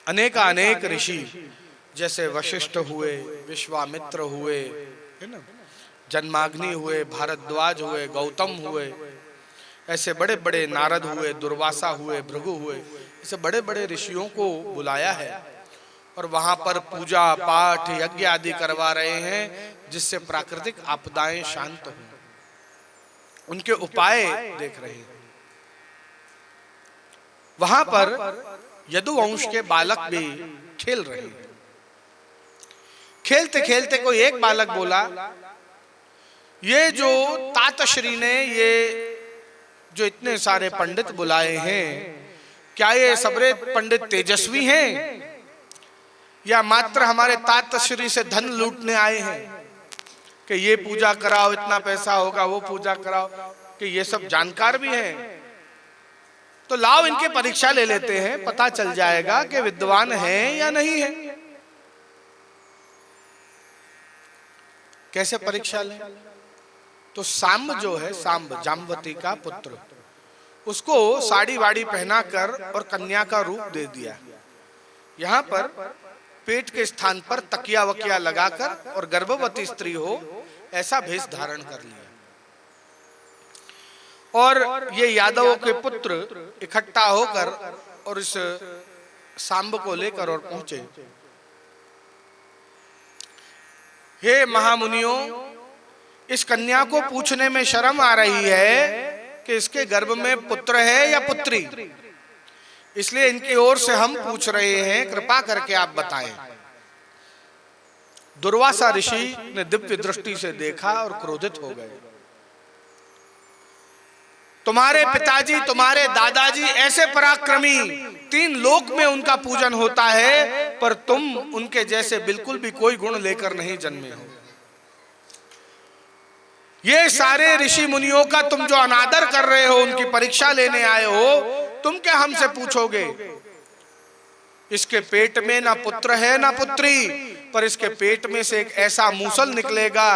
अनेक ऋषि जैसे वशिष्ठ हुए, विश्वामित्र हुए, है ना, जन्माग्नि हुए, भारद्वाज हुए, गौतम हुए, ऐसे बड़े बड़े नारद हुए, दुर्वासा हुए, भृगु हुए, ऐसे बड़े बड़े ऋषियों को बुलाया है और वहां पर पूजा पाठ यज्ञ आदि करवा रहे हैं, जिससे प्राकृतिक आपदाएं शांत हों। उनके उपाय देख रहे हैं। वहां पर यदुवंश के बालक भी खेल रहे हैं। खेलते खेलते कोई एक बालक बोला, ये जो तातश्री ने ये जो इतने सारे पंडित बुलाए हैं, क्या ये सबरे पंडित तेजस्वी हैं या मात्र हमारे तातश्री से धन लूटने आए हैं कि ये पूजा कराओ, इतना पैसा होगा, वो पूजा कराओ, कि ये सब जानकार भी हैं? तो लाओ इनकी परीक्षा ले लेते हैं, पता चल जाएगा कि विद्वान हैं या नहीं है। कैसे परीक्षा लें? तो सांब जो है, सांब जाम्बवती का पुत्र, उसको साड़ी वाड़ी पहनाकर और कन्या का रूप दे दिया। यहाँ पर पेट के स्थान पर तकिया वकिया लगाकर और गर्भवती स्त्री हो ऐसा भेष धारण कर लिया। और ये यादवों के पुत्र इकट्ठा होकर और इस सांब को लेकर और पहुंचे। हे महामुनियों, इस कन्या को पूछने में शर्म आ रही है कि इसके गर्भ में पुत्र है या पुत्री, इसलिए इनकी ओर से हम पूछ रहे हैं, कृपा करके आप बताएं। दुर्वासा ऋषि ने दिव्य दृष्टि से देखा और क्रोधित हो गए। तुम्हारे पिताजी, तुम्हारे दादाजी ऐसे पराक्रमी, 3 लोक में उनका पूजन होता है, पर तुम उनके जैसे बिल्कुल भी कोई गुण लेकर नहीं जन्मे हो। ये सारे ऋषि मुनियों का तुम जो अनादर कर रहे हो, उनकी परीक्षा लेने आए हो, तुम क्या हमसे पूछोगे? इसके पेट में ना पुत्र है ना पुत्री, पर इसके पेट में से एक ऐसा मूसल निकलेगा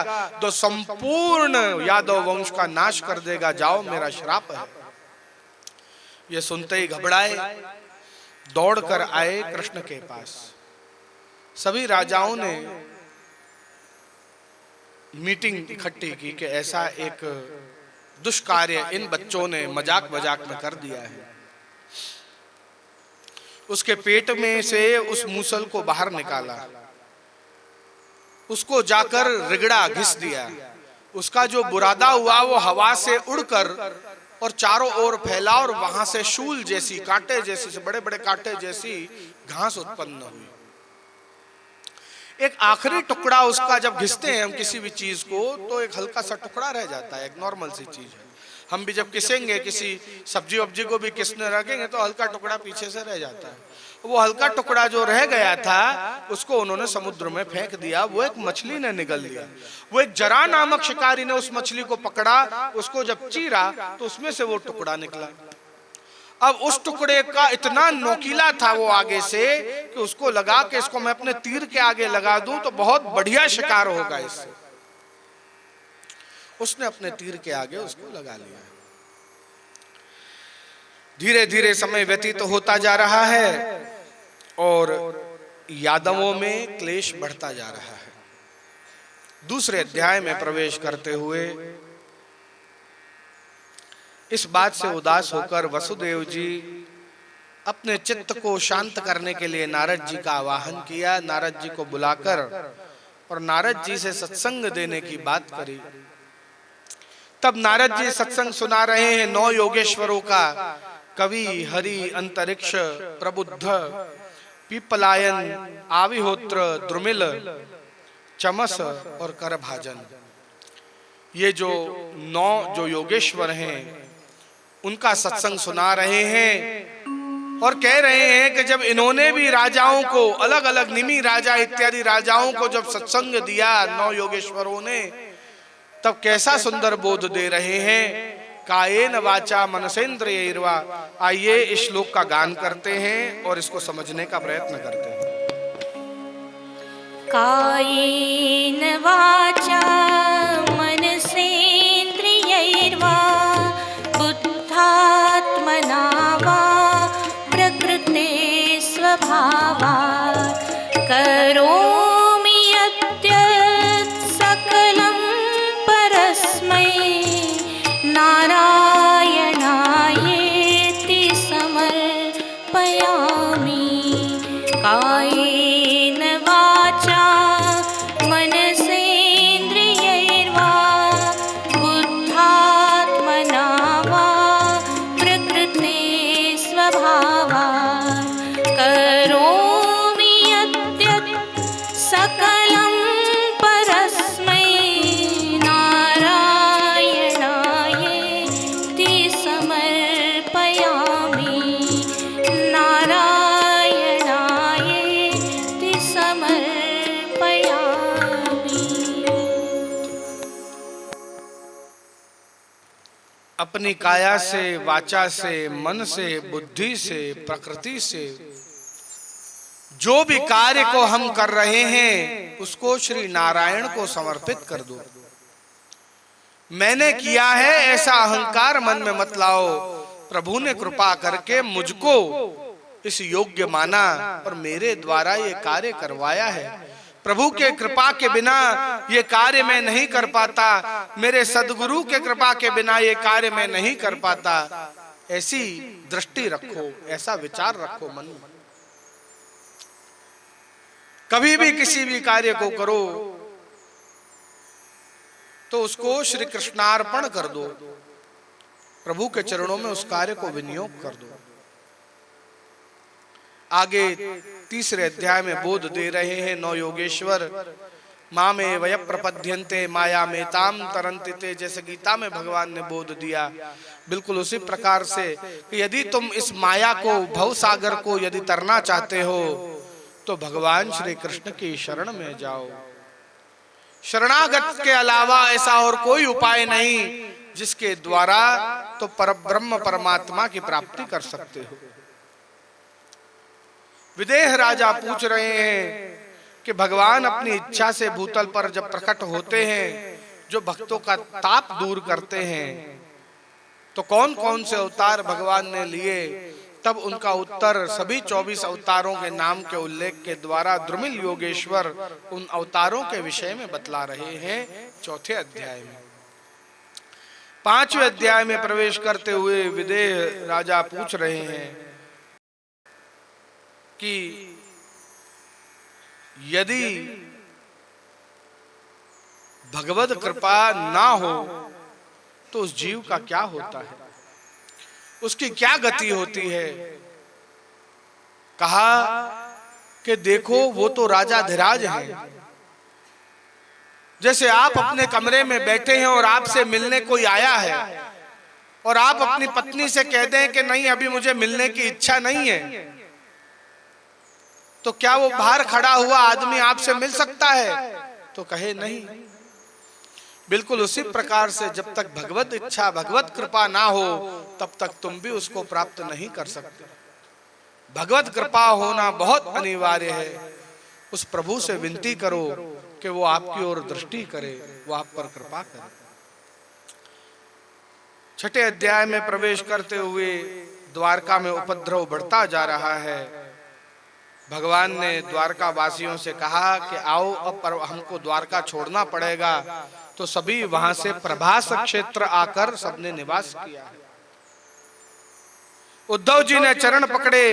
जो संपूर्ण यादव वंश का नाश कर देगा। जाओ, मेरा श्राप है। ये सुनते ही घबराए, दौड़कर आए कृष्ण के पास। सभी राजाओं ने मीटिंग इकट्ठी की कि ऐसा एक दुष्कार्य इन बच्चों ने मजाक मजाक में कर दिया है। उसके पेट में से उस मूसल को बाहर निकाला, उसको जाकर रिगड़ा, घिस दिया। उसका जो बुरादा हुआ वो हवा से उड़कर और चारों ओर फैला, और वहां से शूल जैसी, कांटे जैसी, से बड़े बड़े कांटे जैसी घास उत्पन्न हुई। एक आखिरी टुकड़ा उसका जब घिसते हैं हम किसी भी चीज को, तो एक हल्का सा टुकड़ा रह जाता है, एक नॉर्मल सी चीज है। हम भी जब किसेंगे, किसी सब्जी वब्जी को भी किसने रखेंगे, तो हल्का टुकड़ा पीछे से रह जाता है। वो हल्का टुकड़ा जो रह गया था, उसको उन्होंने समुद्र में फेंक दिया। वो एक मछली ने निगल लिया। वो एक जरा नामक शिकारी ने उस मछली को पकड़ा, उसको जब चीरा तो उसमें से वो टुकड़ा निकला। अब उस टुकड़े का इतना नोकीला था वो आगे से, कि उसको लगा कि इसको मैं अपने तीर के आगे लगा दूं तो बहुत बढ़िया शिकार होगा इससे। उसने अपने तीर के आगे उसको लगा लिया। धीरे धीरे समय व्यतीत होता जा रहा है और यादवों में क्लेश बढ़ता जा रहा है। दूसरे अध्याय में प्रवेश करते हुए इस बात से उदास होकर वसुदेव जी अपने चित्त को शांत करने के लिए नारद जी का आवाहन किया। नारद जी को बुलाकर और नारद जी से सत्संग देने की बात करी। तब नारद जी सत्संग सुना रहे हैं 9 योगेश्वरों का, कवि, हरि, अंतरिक्ष, प्रबुद्ध, पीपलायन, आविहोत्र, द्रुमिल, चमस और करभाजन। ये जो 9 जो योगेश्वर हैं, उनका सत्संग सुना रहे हैं और कह रहे हैं कि जब इन्होंने भी राजाओं को, अलग अलग निमि राजा इत्यादि राजाओं को जब सत्संग दिया 9 योगेश्वरों ने, तब कैसा सुंदर बोध दे रहे हैं। कायेन वाचा मनसेन्द्रियैर्वा। आइए इस श्लोक का गान करते हैं और इसको समझने का प्रयत्न करते हैं। कायेन वाचा मनसेन्द्रियैर्वा बुद्धात्मना वा प्रकृते स्वभावात् करोमि यद्यत् सकलं परस्मै नारायणायेति समर्पयामि। कायेन वाचा मनसेन्द्रियैर्वा बुद्धात्मना वा प्रकृते स्वभावात् करोमि यद्यत् सकलं परस्मै नारायणायेति समर्पयामि। नारायणायेति समर्पयामि। अपनी काया से, वाचा से, मन से, बुद्धि से, प्रकृति से जो भी कार्य को हम कर रहे हैं, उसको श्री नारायण को समर्पित कर दो। मैंने किया है ऐसा अहंकार मन में मत लाओ। प्रभु ने कृपा करके मुझको इस योग्य माना और मेरे द्वारा ये कार्य करवाया है। प्रभु के कृपा के बिना ये कार्य मैं नहीं कर पाता, मेरे सदगुरु के कृपा के बिना ये कार्य मैं नहीं कर पाता। ऐसी दृष्टि रखो, ऐसा विचार रखो मन में। कभी भी किसी भी कार्य को करो तो उसको श्री कृष्णार्पण कर दो, प्रभु के चरणों में उस कार्य को विनियोग कर दो। आगे तीसरे अध्याय में बोध दे रहे हैं 9 योगेश्वर माँ में वय प्रपद्यन्ते माया में ताम तरन्ति ते, जैसे गीता में भगवान ने बोध दिया, बिल्कुल उसी प्रकार से कि यदि तुम इस माया को, भव सागर को यदि तरना चाहते हो तो भगवान श्री कृष्ण की शरण में जाओ। शरणागत के अलावा ऐसा और कोई उपाय नहीं जिसके द्वारा तो परब्रह्म परमात्मा की प्राप्ति कर सकते हो। विदेह राजा पूछ रहे हैं कि भगवान अपनी इच्छा से भूतल पर जब प्रकट होते हैं, जो भक्तों का ताप दूर करते हैं, तो कौन कौन से अवतार भगवान ने लिए? तब उनका उत्तर सभी 24 अवतारों के नाम के उल्लेख के द्वारा द्रुमिल योगेश्वर उन अवतारों के विषय में बतला रहे हैं। चौथे अध्याय में, 5वें अध्याय में प्रवेश करते हुए विदेह राजा पूछ रहे हैं कि यदि भगवद कृपा ना हो तो उस जीव का क्या होता है, उसकी क्या गति होती है? कहा कि देखो वो तो राजा धीराज हैं। जैसे आप अपने कमरे में बैठे हैं और आपसे मिलने कोई आया है और आप अपनी पत्नी से कह दें कि नहीं अभी मुझे मिलने की इच्छा नहीं है, तो क्या वो बाहर खड़ा हुआ आदमी आपसे मिल सकता है? तो कहे नहीं। बिल्कुल उसी प्रकार से जब तक भगवत इच्छा, भगवत कृपा ना हो तब तक तुम भी उसको प्राप्त नहीं कर सकते। भगवत कृपा होना बहुत अनिवार्य है। उस प्रभु से विनती करो कि वो आपकी ओर दृष्टि करे, वो आप पर कृपा करे। छठे अध्याय में प्रवेश करते हुए द्वारका में उपद्रव बढ़ता जा रहा है। भगवान ने द्वारका वासियों से कहा कि आओ अब पर हमको द्वारका छोड़ना पड़ेगा, तो सभी वहां से प्रभास क्षेत्र आकर सबने निवास किया। उद्धव जी ने चरण पकड़े,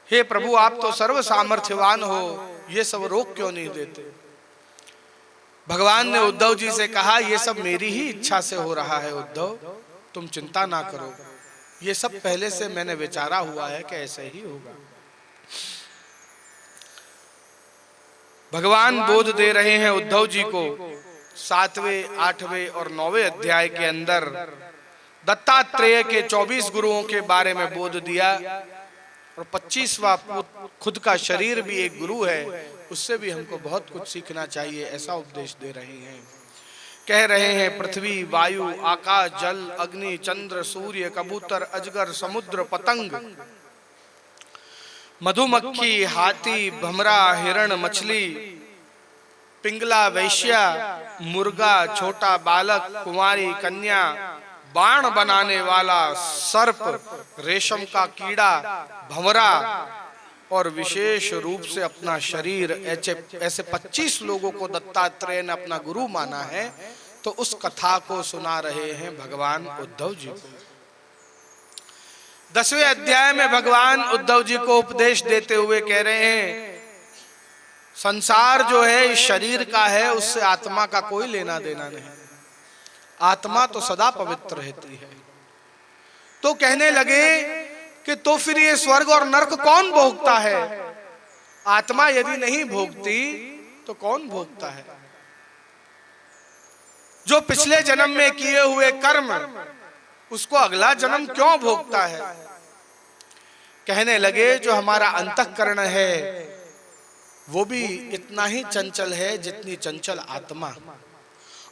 हे प्रभु आप तो सर्व सामर्थ्यवान हो, ये सब रोक क्यों नहीं देते? भगवान ने उद्धव जी से कहा ये सब मेरी ही इच्छा से हो रहा है उद्धव, तुम चिंता ना करो, ये सब पहले से मैंने विचारा हुआ है कि ऐसे ही होगा। भगवान बोध दे रहे हैं उद्धव जी को। 7वें, 8वें और 9वें अध्याय के अंदर दत्तात्रेय के 24 गुरुओं के बारे में बोध दिया और 25वां खुद का शरीर भी एक गुरु है, उससे भी हमको बहुत कुछ सीखना चाहिए, ऐसा उपदेश दे रहे हैं। कह रहे हैं पृथ्वी, वायु, आकाश, जल, अग्नि, चंद्र, सूर्य, कबूतर, अजगर, समुद्र, पतंग, मधुमक्खी, हाथी, भमरा, हिरण, मछली, पिंगला, वैश्या, मुर्गा, छोटा बालक, कुंवारी, कन्या, बाण बनाने वाला, सर्प, रेशम का कीड़ा, भंवरा और विशेष रूप से अपना शरीर, ऐसे 25 लोगों को दत्तात्रेय ने अपना गुरु माना है। तो उस कथा को सुना रहे हैं भगवान उद्धव जी को। 10वें अध्याय में भगवान उद्धव जी को उपदेश देते हुए कह रहे हैं संसार जो है इस शरीर का है, उससे आत्मा का कोई लेना देना नहीं। आत्मा तो सदा पवित्र रहती है। तो कहने लगे कि तो फिर ये स्वर्ग और नरक कौन भोगता है? आत्मा यदि नहीं भोगती तो कौन भोगता है? जो पिछले जन्म में किए हुए कर्म, उसको अगला जन्म क्यों भोगता है? कहने लगे जो हमारा अंतःकरण है वो भी इतना ही चंचल है जितनी चंचल आत्मा,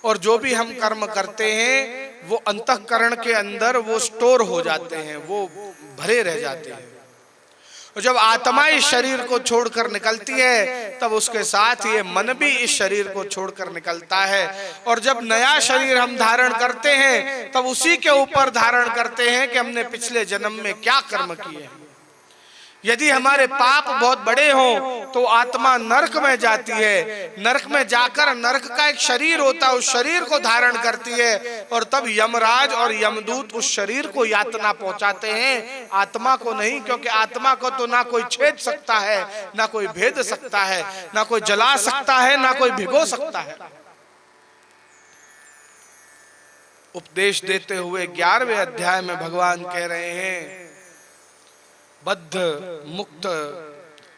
और जो भी हम कर्म करते हैं वो अंतःकरण के अंदर वो स्टोर हो जाते हैं, वो भरे रह जाते हैं। और जब आत्मा इस शरीर को छोड़कर निकलती है तब उसके साथ ये मन भी इस शरीर को छोड़कर निकलता है। और जब नया शरीर हम धारण करते हैं तब उसी के ऊपर धारण करते हैं कि हमने पिछले जन्म में क्या कर्म किए हैं। यदि हमारे पाप बहुत बड़े हों तो आत्मा नरक में जाती है, नरक में जाकर नरक का एक शरीर होता है, उस शरीर को धारण करती है और तब यमराज और यमदूत उस शरीर को यातना पहुंचाते हैं, आत्मा को नहीं। क्योंकि आत्मा को तो ना कोई छेद सकता है, ना कोई भेद सकता है, ना कोई जला सकता है, ना कोई भिगो सकता है। उपदेश देते हुए 11वें अध्याय में भगवान कह रहे हैं बद्ध, मुक्त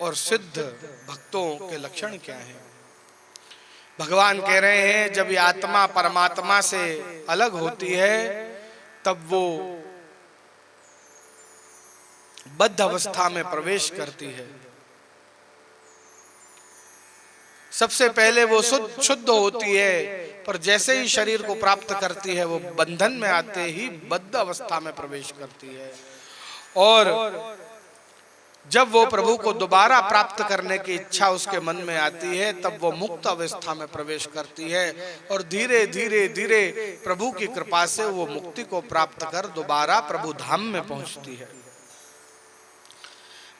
और सिद्ध भक्तों के लक्षण क्या हैं। भगवान कह रहे हैं जब ये आत्मा परमात्मा से अलग होती है तब वो बद्ध अवस्था में प्रवेश करती है। सबसे पहले वो शुद्ध होती है, पर जैसे ही शरीर को प्राप्त करती है वो बंधन में आते ही बद्ध अवस्था में प्रवेश करती है। और जब वो प्रभु को दोबारा प्राप्त करने की इच्छा उसके मन में आती है तब वो मुक्त अवस्था में प्रवेश करती है और धीरे धीरे धीरे प्रभु की कृपा से वो मुक्ति को प्राप्त कर दोबारा प्रभु धाम में पहुंचती है।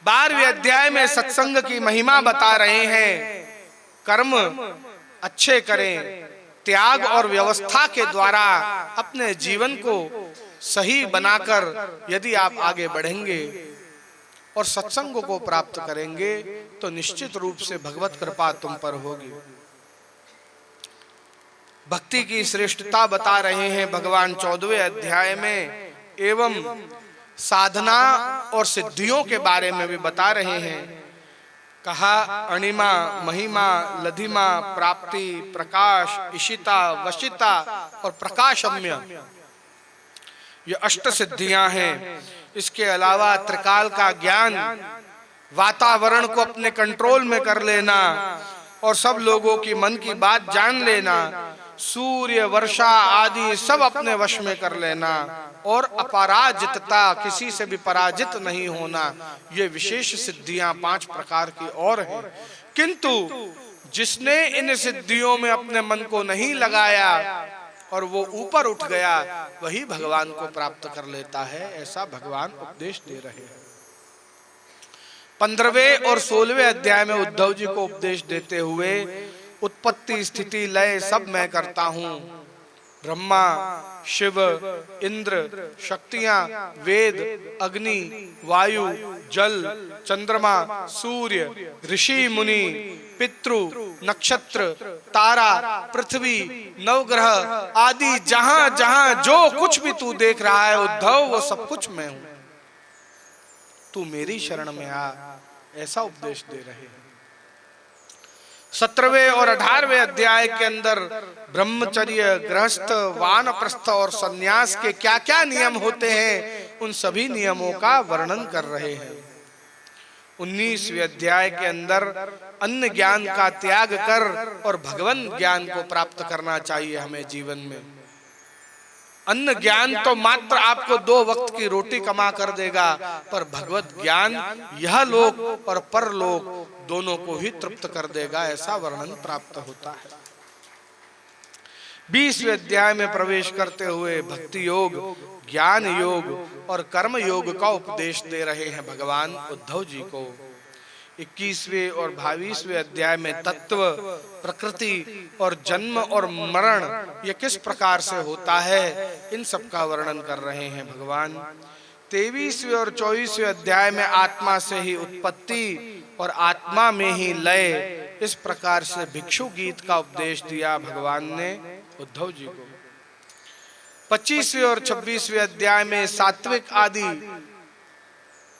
12वें अध्याय में सत्संग की महिमा बता रहे हैं। कर्म अच्छे करें, त्याग और व्यवस्था के द्वारा अपने जीवन को सही बनाकर यदि आप आगे बढ़ेंगे और सत्संग को प्राप्त करेंगे तो निश्चित रूप से भगवत कृपा तुम पर होगी। भक्ति की श्रेष्ठता बता रहे हैं भगवान 14वें अध्याय में, एवं साधना और सिद्धियों के बारे में भी बता रहे हैं। कहा अणिमा, महिमा, लधिमा, प्राप्ति, प्रकाश, इशिता, वशिता और प्रकाशम्य, ये अष्ट सिद्धियां हैं। इसके अलावा त्रिकाल का ज्ञान, वातावरण को अपने कंट्रोल में कर लेना और सब लोगों की मन की बात जान लेना, सूर्य, वर्षा आदि सब अपने वश में कर लेना और अपराजितता, किसी से भी पराजित नहीं होना, ये विशेष सिद्धियां 5 प्रकार की और हैं। किंतु जिसने इन सिद्धियों में अपने मन को नहीं लगाया और वो ऊपर उठ गया, वही भगवान को प्राप्त कर लेता है, ऐसा भगवान उपदेश दे रहे हैं। 15वें और 16वें अध्याय में उद्धव जी को उपदेश देते हुए उत्पत्ति, स्थिति, लय सब मैं करता हूं। ब्रह्मा, शिव, इंद्र, शक्तियां, वेद, अग्नि, वायु, जल, चंद्रमा, सूर्य, ऋषि मुनि, पितृ, नक्षत्र, तारा, पृथ्वी, नवग्रह आदि जहां जहां जो कुछ भी तू देख रहा है उद्धव, वो सब कुछ मैं हूं, तू मेरी शरण में आ, ऐसा उपदेश दे रहे हैं। 17वें और 18वें अध्याय के अंदर ब्रह्मचर्य, गृहस्थ, वानप्रस्थ और सन्यास के क्या क्या नियम होते हैं, उन सभी नियमों का वर्णन कर रहे हैं। 19वें अध्याय के अंदर अन्य ज्ञान का त्याग कर और भगवान ज्ञान को प्राप्त करना चाहिए हमें जीवन में। अन्य ज्ञान तो मात्र आपको 2 वक्त की रोटी कमा कर देगा, पर भगवत ज्ञान यह लोक और परलोक दोनों को ही तृप्त कर देगा, ऐसा वर्णन प्राप्त होता है। 20वें अध्याय में प्रवेश करते हुए भक्ति योग, ज्ञान योग और कर्म योग का उपदेश दे रहे हैं भगवान उद्धव जी को। 21वें और 22वें अध्याय में तत्व, प्रकृति और जन्म और मरण ये किस प्रकार से होता है, इन सब का वर्णन कर रहे हैं भगवान। 23वें और 24वें अध्याय में आत्मा से ही उत्पत्ति और आत्मा में ही लय, इस प्रकार से भिक्षु गीत का उपदेश दिया भगवान ने उद्धव जी को। 25वें और 26वें अध्याय में सात्विक आदि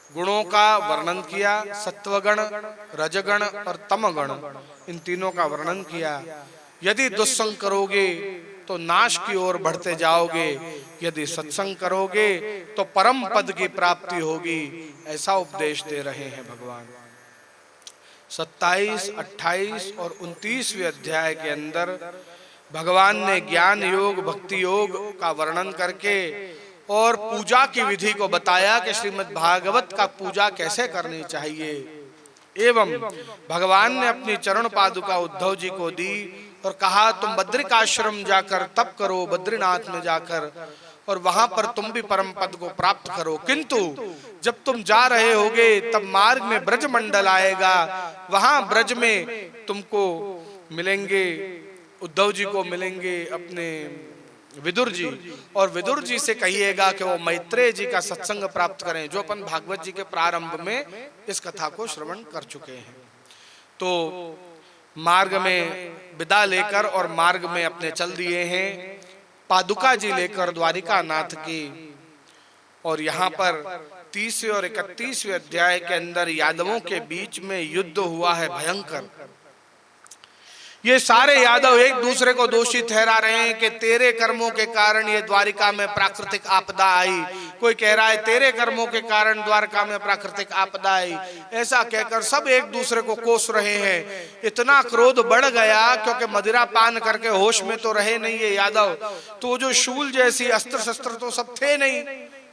गुणों का वर्णन किया, सत्वगण, रजगण और तमगण, इन तीनों का वर्णन किया। यदि दुस्संग करोगे तो नाश की ओर बढ़ते जाओगे, यदि सत्संग करोगे तो परम पद की प्राप्ति होगी, ऐसा उपदेश दे रहे हैं भगवान। 27, 28 और 29वें अध्याय के अंदर भगवान ने ज्ञान योग, भक्ति योग का वर्णन करके और पूजा की विधि को बताया कि श्रीमद् भागवत का पूजा कैसे करनी चाहिए। एवं भगवान ने अपनी चरण पादुका उद्धव जी को दी और कहा तुम बद्रिकाश्रम जाकर तप करो, बद्रीनाथ में जाकर, और वहां पर तुम भी परम पद को प्राप्त करो। किंतु जब तुम जा रहे होगे तब मार्ग में ब्रज मंडल आएगा, वहां ब्रज में तुमको मिलेंगे, उद्धव जी को मिलेंगे अपने विदुर जी, और विदुर जी से कहिएगा कि वो मैत्रेय जी का सत्संग प्राप्त करें, जो अपन भागवत जी के प्रारंभ में इस कथा को श्रवण कर चुके हैं। तो मार्ग में विदा लेकर और मार्ग में अपने चल दिए हैं पादुका जी लेकर द्वारिका नाथ की। और यहाँ पर 30वें और 31वें अध्याय के अंदर यादवों के बीच में युद्ध हुआ है भयंकर। ये सारे यादव एक दूसरे को दोषी ठहरा रहे हैं कि तेरे कर्मों के कारण ये द्वारिका में प्राकृतिक आपदा आई। कोई कह रहा है तेरे कर्मों के कारण द्वारका में प्राकृतिक आपदा आई। ऐसा कहकर सब एक दूसरे को कोस रहे हैं। इतना क्रोध बढ़ गया क्योंकि मदिरा पान करके होश में तो रहे नहीं ये यादव, तो जो शूल जैसी अस्त्र शस्त्र तो सब थे नहीं,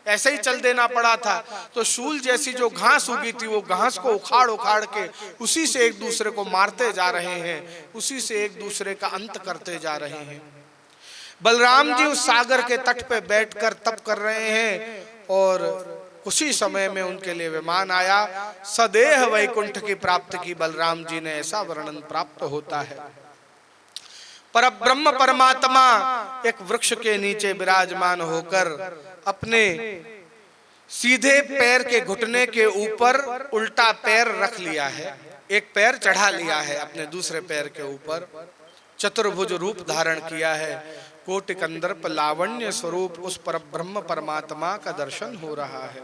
ऐसे ही चल देना पड़ा था। तो शूल जैसी जो घास उगी थी वो घास को उखाड़ उखाड़ के उसी से एक दूसरे को मारते जा रहे हैं, उसी से एक दूसरे का अंत करते जा रहे हैं। बलराम जी उस सागर के तट पे बैठकर तप कर रहे हैं और उसी समय में उनके लिए विमान आया। सदेह वैकुंठ की प्राप्ति की बलराम जी ने, ऐसा वर्णन प्राप्त होता है। पर ब्रह्म परमात्मा एक वृक्ष के नीचे विराजमान होकर अपने सीधे पैर के घुटने के ऊपर उल्टा पैर रख लिया है, एक पैर चढ़ा लिया है अपने दूसरे पैर के ऊपर, चतुर्भुज रूप धारण किया है। कोटि कंदर्प लावण्य स्वरूप उस पर ब्रह्म परमात्मा का दर्शन हो रहा है।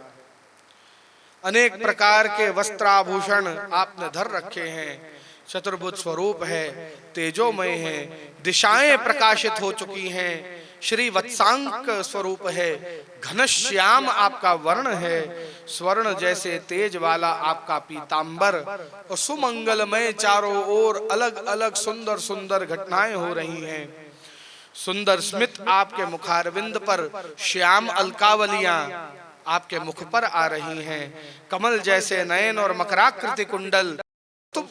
अनेक प्रकार के वस्त्राभूषण आपने धर रखे हैं, चतुर्भुज स्वरूप है, तेजोमय है, दिशाएं प्रकाशित हो चुकी हैं, श्री वत्सांक स्वरूप है, घनश्याम आपका वर्ण है, स्वर्ण जैसे तेज वाला आपका पीतांबर, और सुमंगलमय चारों ओर अलग अलग सुंदर सुंदर घटनाएं हो रही हैं। सुंदर स्मित आपके मुखारविंद पर, श्याम अलकावलियां आपके मुख पर आ रही हैं, कमल जैसे नयन और मकराकृति कुंडल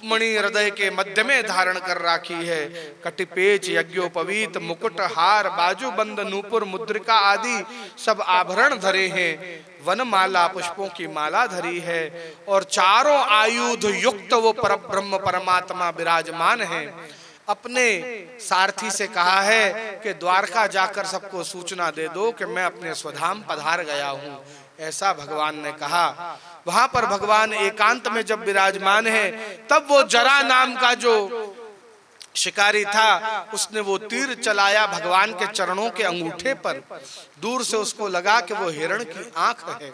मणि हृदय के मध्य में धारण कर राखी है। कटिपेच यज्ञोपवीत मुकुट हार बाजूबंद नूपुर मुद्रिका आदि सब आभरण धरे हैं। वनमाला पुष्पों की माला धरी है और चारों आयुध युक्त वो परब्रह्म परमात्मा विराजमान है। अपने सारथी से कहा है कि द्वारका जाकर सबको सूचना दे दो कि मैं अपने स्वधाम पधार गया हूँ, ऐसा भगवान ने कहा। वहां पर भगवान एकांत में जब विराजमान है तब वो जरा नाम का जो शिकारी था उसने वो तीर चलाया भगवान के चरणों के अंगूठे पर। दूर से उसको लगा कि वो हिरण की आंख है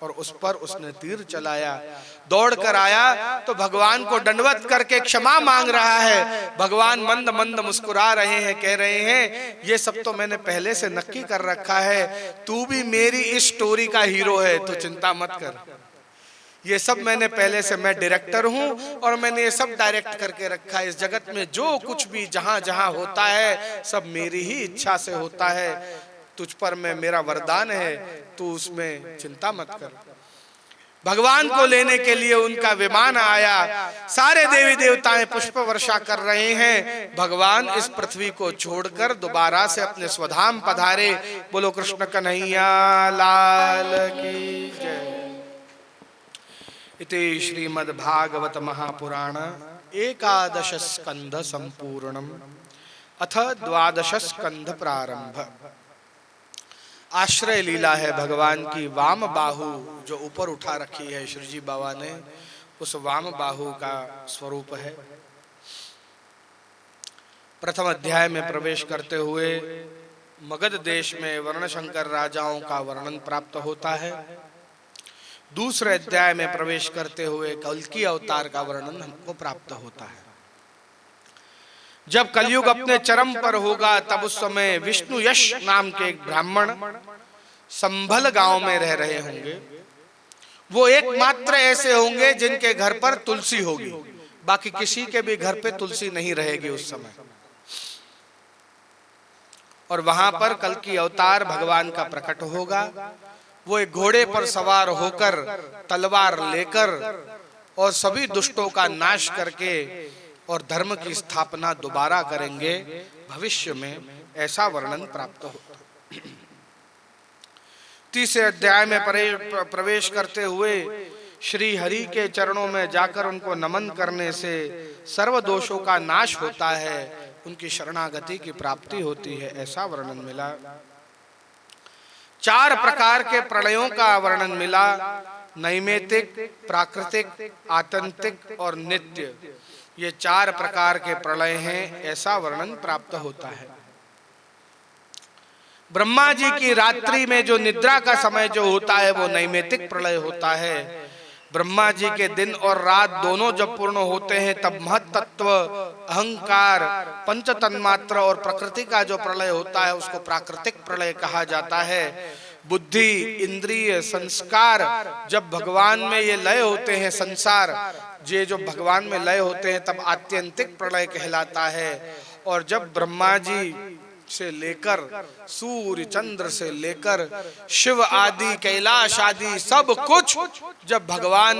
और उस पर उसने तीर चलाया। दौड़ कर आया तो भगवान को दंडवत करके क्षमा मांग रहा है। भगवान मंद मंद मुस्कुरा रहे हैं, कह रहे हैं ये सब तो मैंने पहले से नक्की कर रखा है, तू भी मेरी इस स्टोरी का हीरो है तो चिंता मत कर। ये सब मैंने पहले से, मैं डायरेक्टर हूँ और मैंने ये सब डायरेक्ट करके रखा है। इस जगत में जो कुछ भी जहां जहां होता है सब मेरी ही इच्छा से होता है। तुझ पर मैं, मेरा वरदान है, तू उसमें चिंता मत कर। भगवान को लेने के लिए उनका विमान आया। सारे देवी देवताएं पुष्प वर्षा कर रहे हैं। भगवान इस पृथ्वी को छोड़कर दोबारा से अपने स्वधाम पधारे। बोलो कृष्ण कन्हैया लाल की जय। इति श्रीमद्भागवत महापुराण एकादश स्कंध संपूर्णम अथ द्वादश स्कंध प्रारंभ। आश्रय लीला है भगवान की। वाम बाहु जो ऊपर उठा रखी है श्री जी बाबा ने, उस वाम बाहु का स्वरूप है। प्रथम अध्याय में प्रवेश करते हुए मगध देश में वर्णशंकर राजाओं का वर्णन प्राप्त होता है। दूसरे अध्याय में प्रवेश करते हुए कल्कि अवतार का वर्णन हमको प्राप्त होता है। जब कलयुग अपने चरम पर होगा तब उस समय विष्णु यश नाम के एक ब्राह्मण संभल गांव में रह रहे होंगे। वो एकमात्र ऐसे होंगे जिनके घर पर तुलसी होगी, बाकी किसी के भी घर पे तुलसी नहीं रहेगी उस समय। और वहां पर कल्कि अवतार भगवान का प्रकट होगा। वो एक घोड़े पर सवार होकर तलवार लेकर और सभी दुष्टों का नाश करके और धर्म की स्थापना दोबारा करेंगे भविष्य में, ऐसा वर्णन प्राप्त होता। तीसरे अध्याय में प्रवेश करते हुए श्री हरि के चरणों में जाकर उनको नमन करने से सर्व दोषों का नाश होता है, उनकी शरणागति की प्राप्ति होती है, ऐसा वर्णन मिला। चार प्रकार के प्रलयों का वर्णन मिला, नैमित्तिक, प्राकृतिक, आतंतिक और नित्य। ये चार प्रकार के प्रलय हैं, ऐसा वर्णन प्राप्त होता है। ब्रह्मा जी की रात्रि में जो निद्रा का समय जो होता है वो नैमित्तिक प्रलय होता है। ब्रह्मा जी के दिन और रात दोनों जब पूर्ण होते हैं तब महत्त्व, अहंकार, पंच तन्मात्र और प्रकृति का जो प्रलय होता है उसको प्राकृतिक प्रलय कहा जाता है। बुद्धि, इंद्रिय, संस्कार जब भगवान में ये लय होते हैं, संसार ये जो भगवान में लय होते हैं तब आत्यंतिक प्रलय कहलाता है। और जब ब्रह्मा जी से लेकर सूर्य चंद्र से लेकर शिव आदि कैलाश आदि सब कुछ जब भगवान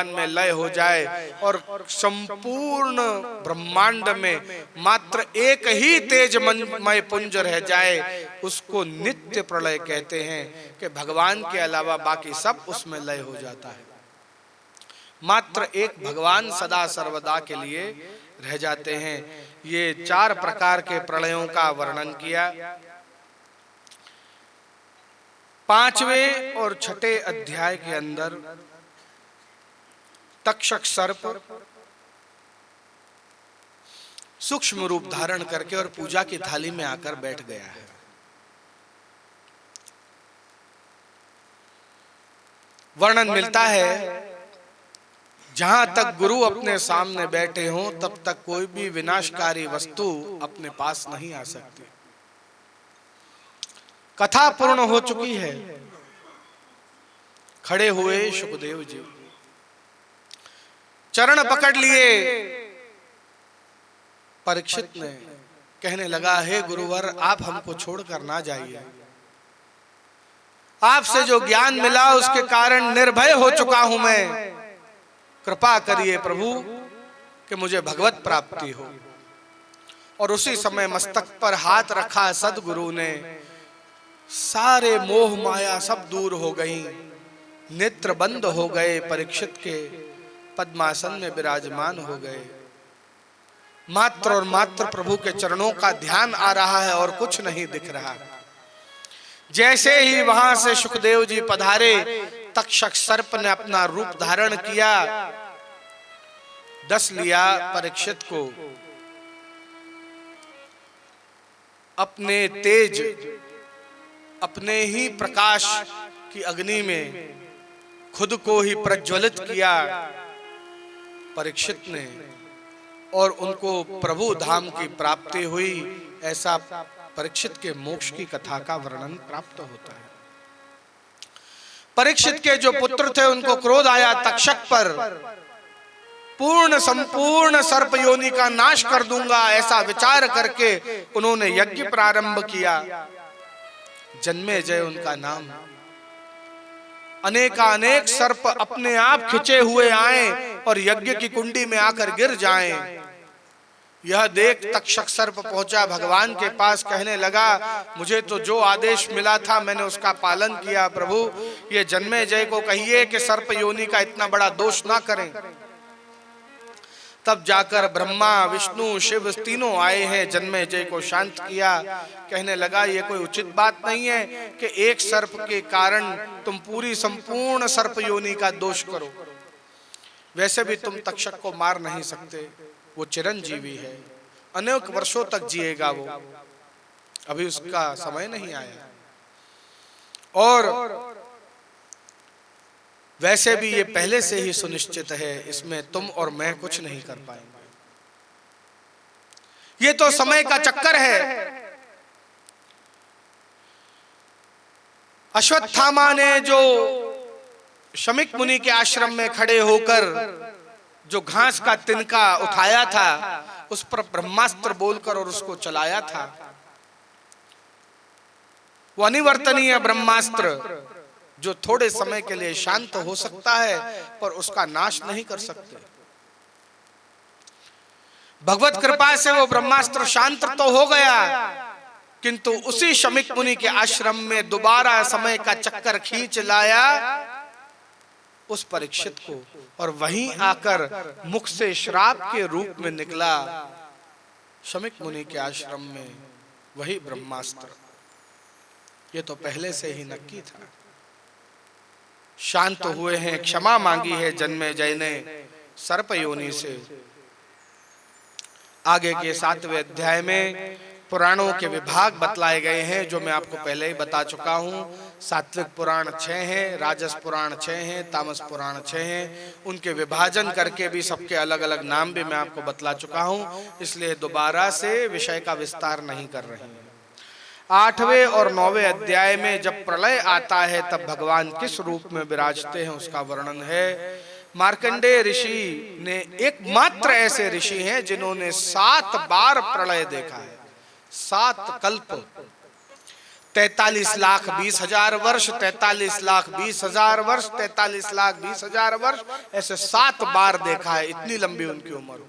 में लय हो जाए और संपूर्ण ब्रह्मांड में मात्र एक ही तेजमय पुंज रह जाए, उसको नित्य प्रलय कहते हैं कि भगवान के अलावा बाकी सब उसमें लय हो जाता है। मात्र एक भगवान सदा सर्वदा के लिए रह जाते हैं। ये 4 प्रकार के प्रलयों का वर्णन किया। 5वें और 6ठे अध्याय के अंदर तक्षक सर्प सूक्ष्म रूप धारण करके और पूजा की थाली में आकर बैठ गया है। वर्णन मिलता है जहां तक गुरु अपने सामने बैठे हों तब तक कोई भी विनाशकारी वस्तु अपने पास नहीं आ सकती। कथा पूर्ण हो चुकी है। खड़े हुए सुखदेव जी, चरण पकड़ लिए। परीक्षित ने कहने लगा, हे गुरुवर, आप हमको छोड़कर ना जाइए। आपसे जो ज्ञान मिला उसके कारण निर्भय हो चुका हूं मैं। कृपा करिए प्रभु कि मुझे भगवत प्राप्ति हो। और उसी समय मस्तक पर हाथ रखा सदगुरु ने, सारे मोह माया सब दूर हो गई, नेत्र बंद हो गए, परीक्षित के पद्मासन में विराजमान हो गए। मात्र और मात्र प्रभु के चरणों का ध्यान आ रहा है और कुछ नहीं दिख रहा। जैसे ही वहां से सुखदेव जी पधारे, तक्षक सर्प ने अपना रूप धारण किया, डस लिया परीक्षित को। अपने तेज, अपने ही प्रकाश की अग्नि में खुद को ही प्रज्वलित किया परीक्षित ने, और उनको प्रभु धाम की प्राप्ति हुई। ऐसा परीक्षित के मोक्ष की कथा का वर्णन प्राप्त होता है। परीक्षित के जो पुत्र थे उनको क्रोध आया तक्षक पर। पूर्ण संपूर्ण सर्प योनि का नाश कर दूंगा, ऐसा विचार करके उन्होंने यज्ञ प्रारंभ किया। जन्मेजय उनका नाम। अनेकानेक सर्प अपने आप खिंचे हुए आए और यज्ञ की कुंडी में आकर गिर जाएं। यह देख तक्षक सर्प पहुंचा भगवान के पास, कहने लगा, मुझे तो जो आदेश मिला था मैंने उसका पालन किया प्रभु। ये जन्मेजय को कहिए कि सर्प योनि का इतना बड़ा दोष ना करें। तब जाकर ब्रह्मा, विष्णु, शिव तीनों आए हैं, जन्मेजय को शांत किया। कहने लगा, ये कोई उचित बात नहीं है कि एक सर्प के कारण तुम पूरी संपूर्ण सर्प योनि का दोष करो। वैसे भी तुम तक्षक को मार नहीं सकते, वो चिरंजीवी है, अनेक वर्षों तक जिएगा वो, अभी उसका समय नहीं आया। और वैसे भी ये पहले से ही सुनिश्चित है, इसमें तुम और मैं कुछ नहीं कर पाएंगे। ये तो समय का चक्कर है। अश्वत्थामा ने जो शमीक मुनि के आश्रम में खड़े होकर जो घास का तिनका उठाया था, उस पर ब्रह्मास्त्र बोलकर और उसको चलाया था। वो अनिवर्तनीय ब्रह्मास्त्र जो थोड़े समय के लिए शांत हो सकता है पर उसका नाश नहीं कर सकते। भगवत कृपा से वो ब्रह्मास्त्र शांत तो हो गया, किंतु उसी शमीक मुनि के आश्रम में दोबारा समय का चक्कर खींच लाया उस परीक्षित को, और वहीं आकर मुख से श्राप के रूप में निकला शमीक मुनि के आश्रम में वही ब्रह्मास्त्र। ये तो पहले से ही नक्की था। शांत हुए हैं, क्षमा मांगी है जन्मेजय ने सर्प योनि से। आगे के 7वें अध्याय में पुराणों के विभाग बतलाए गए हैं, जो मैं आपको पहले ही बता चुका हूं। सात्विक पुराण 6 हैं, राजस पुराण 6 हैं, तामस पुराण 6 हैं। उनके विभाजन करके भी सबके अलग अलग नाम भी मैं आपको बतला चुका हूं, इसलिए दोबारा से विषय का विस्तार नहीं कर रहे हैं। 8वें और 9वें अध्याय में जब प्रलय आता है तब भगवान किस रूप में विराजते हैं उसका वर्णन है। मार्कंडेय ऋषि ने एकमात्र ऐसे ऋषि हैं जिन्होंने 7 बार प्रलय देखा है। 7 कल्प, 43,20,000 वर्ष, 43,20,000 वर्ष, 43,20,000 वर्ष, ऐसे 7 बार देखा है। इतनी लंबी उनकी उम्र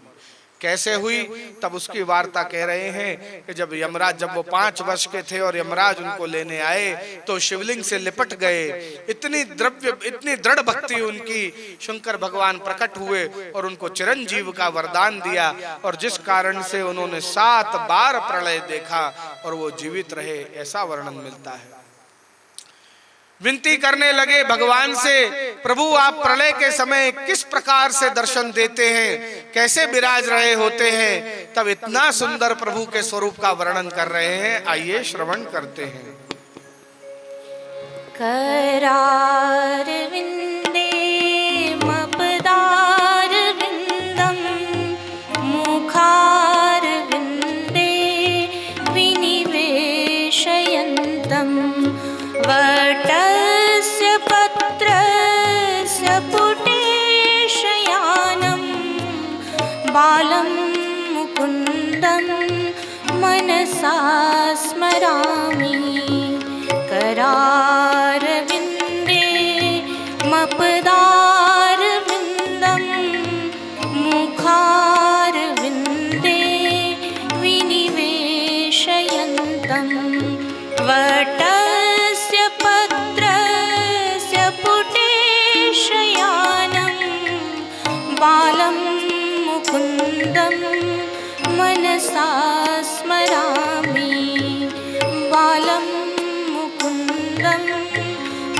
कैसे हुई, तब उसकी वार्ता कह रहे हैं कि जब यमराज, जब वो 5 वर्ष के थे और यमराज उनको लेने आए तो शिवलिंग से लिपट गए। इतनी दृढ़ भक्ति उनकी, शंकर भगवान प्रकट हुए और उनको चिरंजीव का वरदान दिया, और जिस कारण से उन्होंने 7 बार प्रलय देखा और वो जीवित रहे, ऐसा वर्णन मिलता है। विनती करने लगे भगवान से, प्रभु आप प्रलय के समय किस प्रकार से दर्शन देते हैं, कैसे विराज रहे होते हैं। तब इतना सुंदर प्रभु के स्वरूप का वर्णन कर रहे हैं, आइए श्रवण करते हैं। करार विंदे मपदार विंदम मुखार विंदे विनिवेशयन्तम वटस्य पत्रस्य पुटेशयानं बालं मुकुन्दं मनसा स्मरामि। करारविन्दे मपदारविन्दं मुखारविन्दे विनिवेशयन्तं वटस्य पत्रस्य पुटेशयानं बालं मुकुन्दं मनसा स्मरामि। बालं मुकुन्दं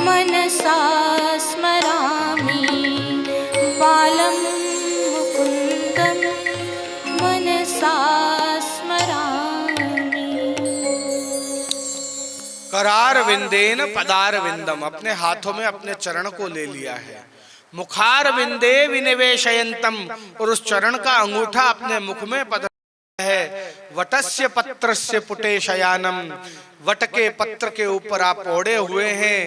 मनसा स्मरामि। बालं मुकुन्दं मनसा स्मरामि। करार विंदेन पदार विंदम, अपने हाथों में अपने चरण को ले लिया है। मुखार विंदे विनिवेशयन्तम, और उस चरण का अंगूठा अपने मुख में पधरा है। वटस्य पत्रस्य पुटेशयानम, वट के पत्र के ऊपर आप ओढ़े हुए हैं।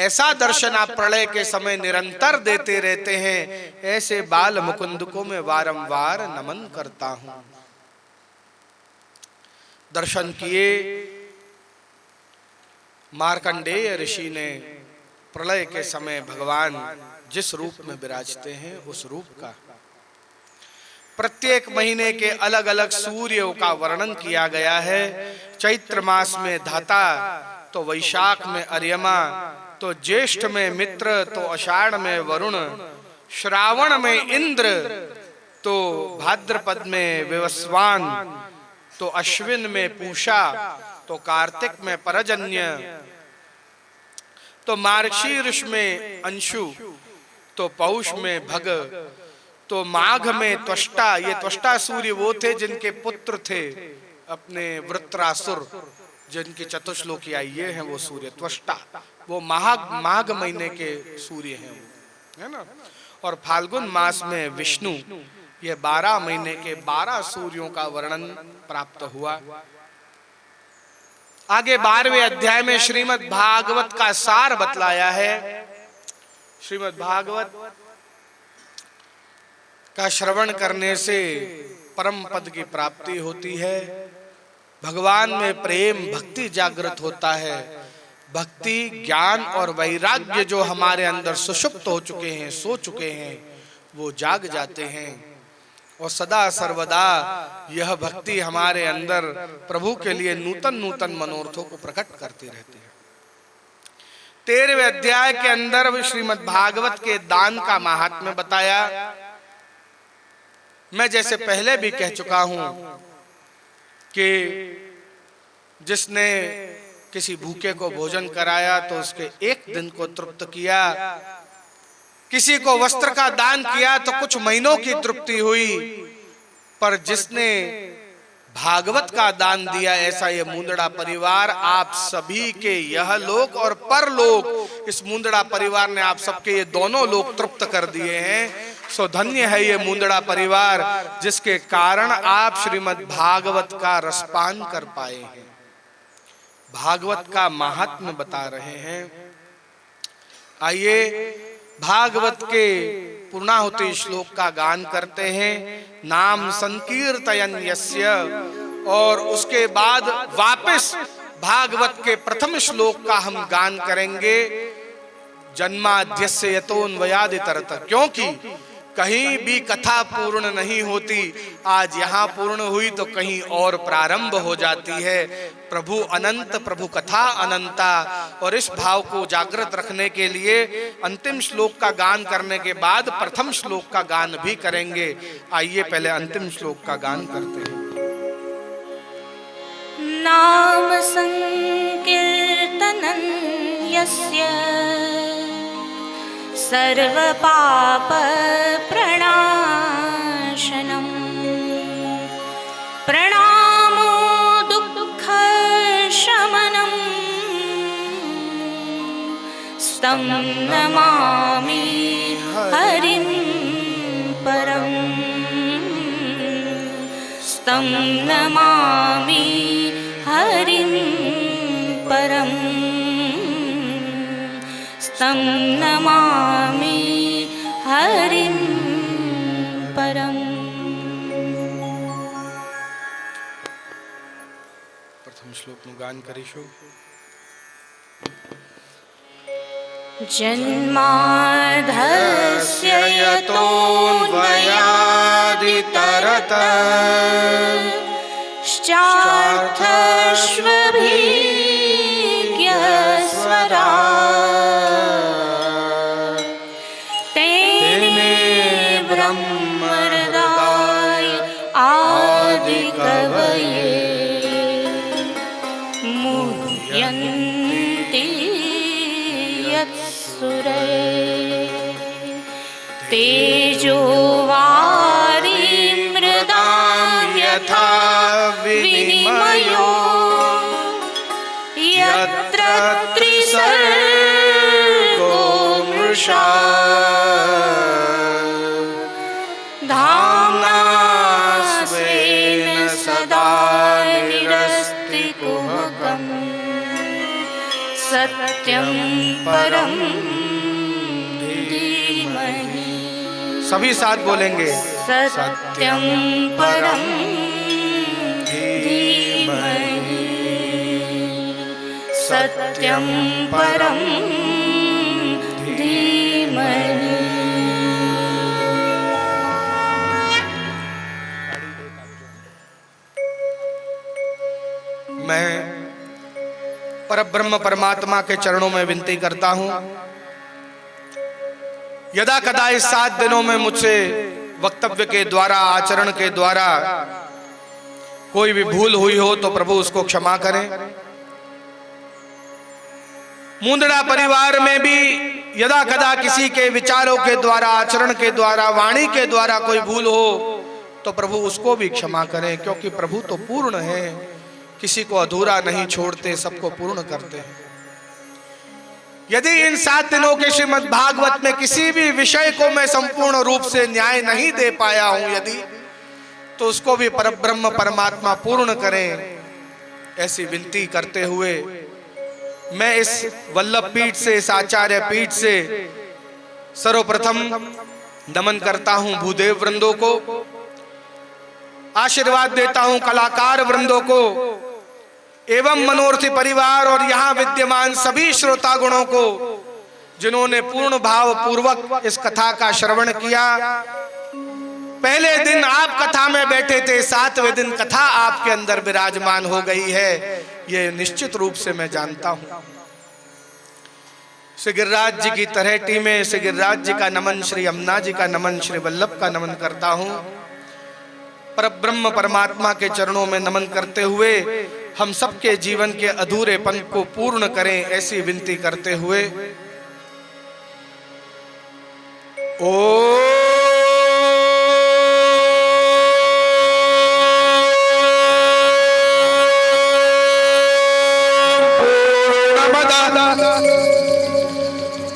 ऐसा दर्शन आप प्रलय के समय निरंतर देते रहते हैं। ऐसे बाल मुकुंद को मैं वारंवार नमन करता हूं। दर्शन किए मार्कंडेय ऋषि ने प्रलय के समय भगवान जिस रूप में विराजते हैं उस रूप का। प्रत्येक महीने के अलग अलग सूर्यों का वर्णन किया गया है। चैत्र मास में धाता, तो वैशाख में अर्यमा, तो ज्येष्ठ में मित्र, तो आषाढ़ में वरुण, श्रावण में इंद्र, तो भाद्रपद में विवस्वान, तो अश्विन में पूषा, तो कार्तिक में परजन्य, तो मार्गशीर्ष में अंशु, तो पौष में भग, तो माघ में त्वष्टा। ये त्वष्टा सूर्य वो थे जिनके पुत्र थे अपने वृत्रासुर, जिनकी चतुश्लोकी आई, ये हैं वो सूर्य त्वष्टा। वो माघ महीने के सूर्य हैं, है ना। और फाल्गुन मास में विष्णु। ये 12 महीने के 12 सूर्यों का वर्णन प्राप्त हुआ। आगे 12वें अध्याय में श्रीमद् भागवत का सार बतलाया है। श्रीमद् भागवत का श्रवण करने से परम पद की प्राप्ति होती है। भगवान में प्रेम भक्ति जागृत होता है। भक्ति, ज्ञान और वैराग्य जो हमारे अंदर सुषुप्त हो चुके हैं, सो चुके हैं, वो जाग जाते हैं। और सदा सर्वदा यह भक्ति हमारे अंदर प्रभु के लिए नूतन नूतन मनोरथों को प्रकट करती रहती है। 13वें अध्याय के अंदर श्रीमद् भागवत के दान का महात्म्य बताया। मैं जैसे पहले भी कह चुका हूं कि जिसने किसी भूखे को भोजन कराया तो उसके एक दिन को तृप्त किया, किसी को वस्त्र का दान किया तो कुछ महीनों की तृप्ति हुई, पर जिसने भागवत का दान दिया, ऐसा ये मुंदड़ा परिवार आप सभी के यह लोक और परलोक, इस मुंदड़ा परिवार ने आप सबके ये दोनों लोक तृप्त कर दिए हैं। सो धन्य है ये मुंदड़ा परिवार, जिसके कारण आप श्रीमद् भागवत का रसपान कर पाए हैं। भागवत का महात्म्य बता रहे हैं। आइए भागवत के पूर्णाहुति श्लोक का गान करते हैं। नाम संकीर्तयन् यस्य, और उसके बाद वापस भागवत के प्रथम श्लोक का हम गान करेंगे। जन्माद्यस्य यतोऽन्वयादितरतः, क्योंकि कहीं भी कथा पूर्ण नहीं होती। आज यहाँ पूर्ण हुई तो कहीं और प्रारंभ हो जाती है। प्रभु अनंत, प्रभु कथा अनंता, और इस भाव को जागृत रखने के लिए अंतिम श्लोक का गान करने के बाद प्रथम श्लोक का गान भी करेंगे। आइए पहले अंतिम श्लोक का गान करते हैं। नाम संकीर्तनं यस्य सर्वपाप प्रणाशनम्, प्रणामो दुःख शमनम्, स्तं नमामि हरिं परम्, स्तं नमामि हरिं परम्, स्तं नमामि हरिं परम्। प्रथम श्लोक નું ગાન કરીશું। जन्माद्यस्य यतोऽन्वयादितरतश्चार्थश्वभिज्ञस्वराट्, तेने ब्रह्महृदाय आदिकवये मुह्यन्ति तेजो वारिमृदां यथा विनिमयो यत्र त्रिसर्गो मृषा धाम्ना स्वेन सदा निरस्तिकुहकम् सत्यं परं धीमहि। सभी साथ बोलेंगे। सत्यं परं धीमहि, सत्यं परं धीमहि। मैं परब्रह्म परमात्मा के चरणों में विनती करता हूं, यदा कदा इस 7 दिनों में मुझसे वक्तव्य के द्वारा, आचरण के द्वारा कोई भी भूल हुई हो तो प्रभु उसको क्षमा करें। मुंदड़ा परिवार में भी यदा कदा किसी के विचारों के द्वारा, आचरण के द्वारा, वाणी के द्वारा कोई भूल हो तो प्रभु उसको भी क्षमा करें, क्योंकि प्रभु तो पूर्ण है, किसी को अधूरा नहीं छोड़ते, सबको पूर्ण करते हैं। यदि इन 7 दिनों के श्रीमद् भागवत में किसी भी विषय को मैं संपूर्ण रूप से न्याय नहीं दे पाया हूं, यदि तो उसको भी परब्रह्म परमात्मा पूर्ण करें, ऐसी विनती करते हुए मैं इस वल्लभ पीठ से, इस आचार्य पीठ से सर्वप्रथम नमन करता हूं भूदेव वृंदों को, आशीर्वाद देता हूं कलाकार वृंदों को एवं मनोरथी परिवार और यहाँ विद्यमान सभी श्रोतागणों को, जिन्होंने पूर्ण भाव पूर्वक इस कथा का श्रवण किया। पहले दिन आप कथा में बैठे थे, 7वें दिन कथा आपके अंदर विराजमान हो गई है, ये निश्चित रूप से मैं जानता हूं। श्री गिरिराज जी की तरहेटी में श्री गिरिराज जी का नमन, श्री यमुना जी का नमन, श्री वल्लभ का नमन करता हूं। परब्रह्म परमात्मा के चरणों में नमन करते हुए हम सबके जीवन के अधूरेपन को पूर्ण करें, ऐसी विनती करते हुए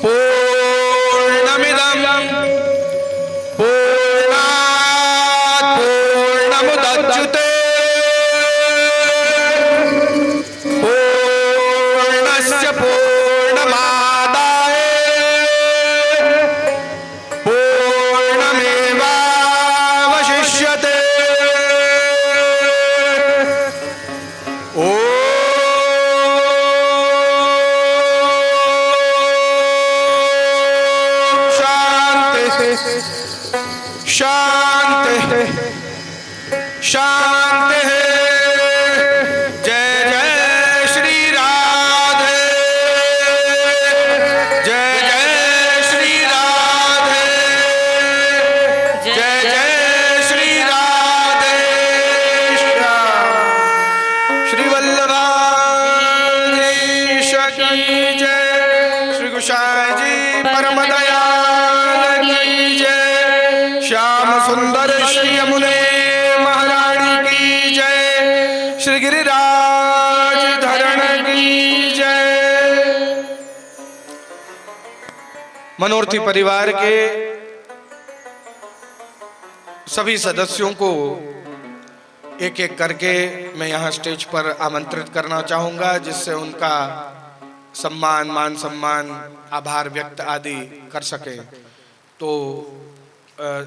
पूर्णमिदं पूर्णात् पूर्णमुदच्यते पूर्णस्य पूर्णमादाय पूर्णमेवावशिष्यते। शांति शांति। जय जय श्री राधे, जय जय श्री राधे, जय जय श्री राधे। श्री वल्लभाधीश की जय, श्री गोसाई जी परम दयाल की जय, श्याम सुंदर श्री यमुने महारानी की जय, श्री गिरिराज धरण की जय। मनोरथी परिवार के सभी सदस्यों को एक एक करके मैं यहाँ स्टेज पर आमंत्रित करना चाहूंगा, जिससे उनका सम्मान, मान सम्मान, आभार व्यक्त आदि कर सके। तो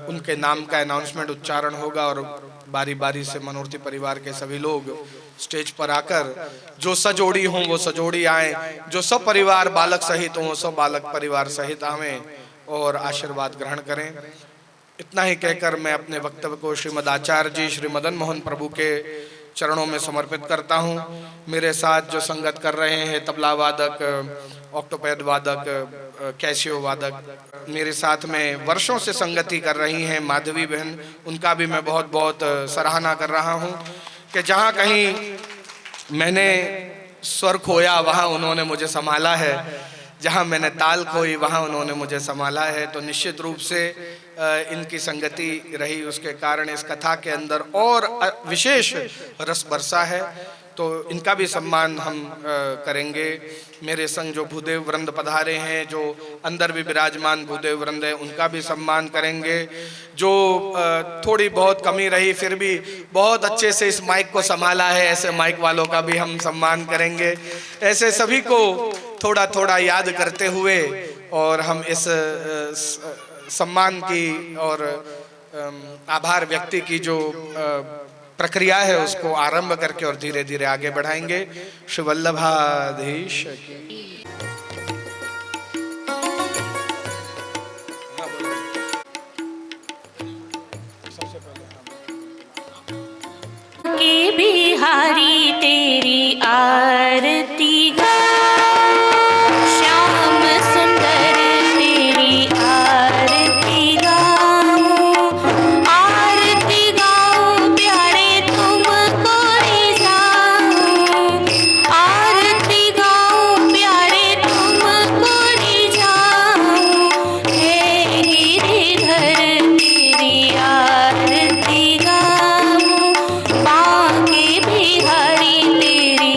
उनके नाम का अनाउंसमेंट उच्चारण होगा और बारी बारी से मनोरथी परिवार के सभी लोग स्टेज पर आकर जो सजोड़ी हों वो सजोड़ी आए, जो सब परिवार बालक सहित हों सब बालक परिवार सहित आवें और आशीर्वाद ग्रहण करें। इतना ही कहकर मैं अपने वक्तव्य को श्रीमद आचार्य जी श्री मदन मोहन प्रभु के चरणों में समर्पित करता हूँ। मेरे साथ जो संगत कर रहे हैं तबला वादक, ऑक्टोपैड वादक, कैसियो वादक, मेरे साथ में वर्षों से संगति कर रही हैं माधवी बहन, उनका भी मैं बहुत बहुत सराहना कर रहा हूँ कि जहाँ कहीं मैंने स्वर खोया वहाँ उन्होंने मुझे संभाला है, जहाँ मैंने ताल खोई वहाँ उन्होंने मुझे संभाला है। तो निश्चित रूप से इनकी संगति रही, उसके कारण इस कथा के अंदर और विशेष रस बरसा है। तो इनका भी सम्मान हम करेंगे। मेरे संग जो भूदेव वृंद पधारे हैं, जो अंदर भी विराजमान भूदेव वृंद है, उनका भी सम्मान करेंगे। जो थोड़ी बहुत कमी रही फिर भी बहुत अच्छे से इस माइक को संभाला है, ऐसे माइक वालों का भी हम सम्मान करेंगे। ऐसे सभी को थोड़ा थोड़ा याद करते हुए और हम इस सम्मान की और आभार व्यक्ति की जो प्रक्रिया है उसको आरंभ करके और धीरे धीरे आगे बढ़ाएंगे। श्री वल्लभाधीश के बिहारी तेरी आरती श्याम सुंदर तेरी आरती गाऊं, आरती गाऊं प्यारे तुमको रिझाऊं, आरती गाऊं प्यारे तुमको रिझाऊं। हे गिरिधर तेरी आरती गाऊं, बांके बिहारी तेरी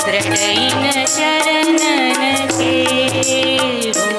दृढ इन चरणन के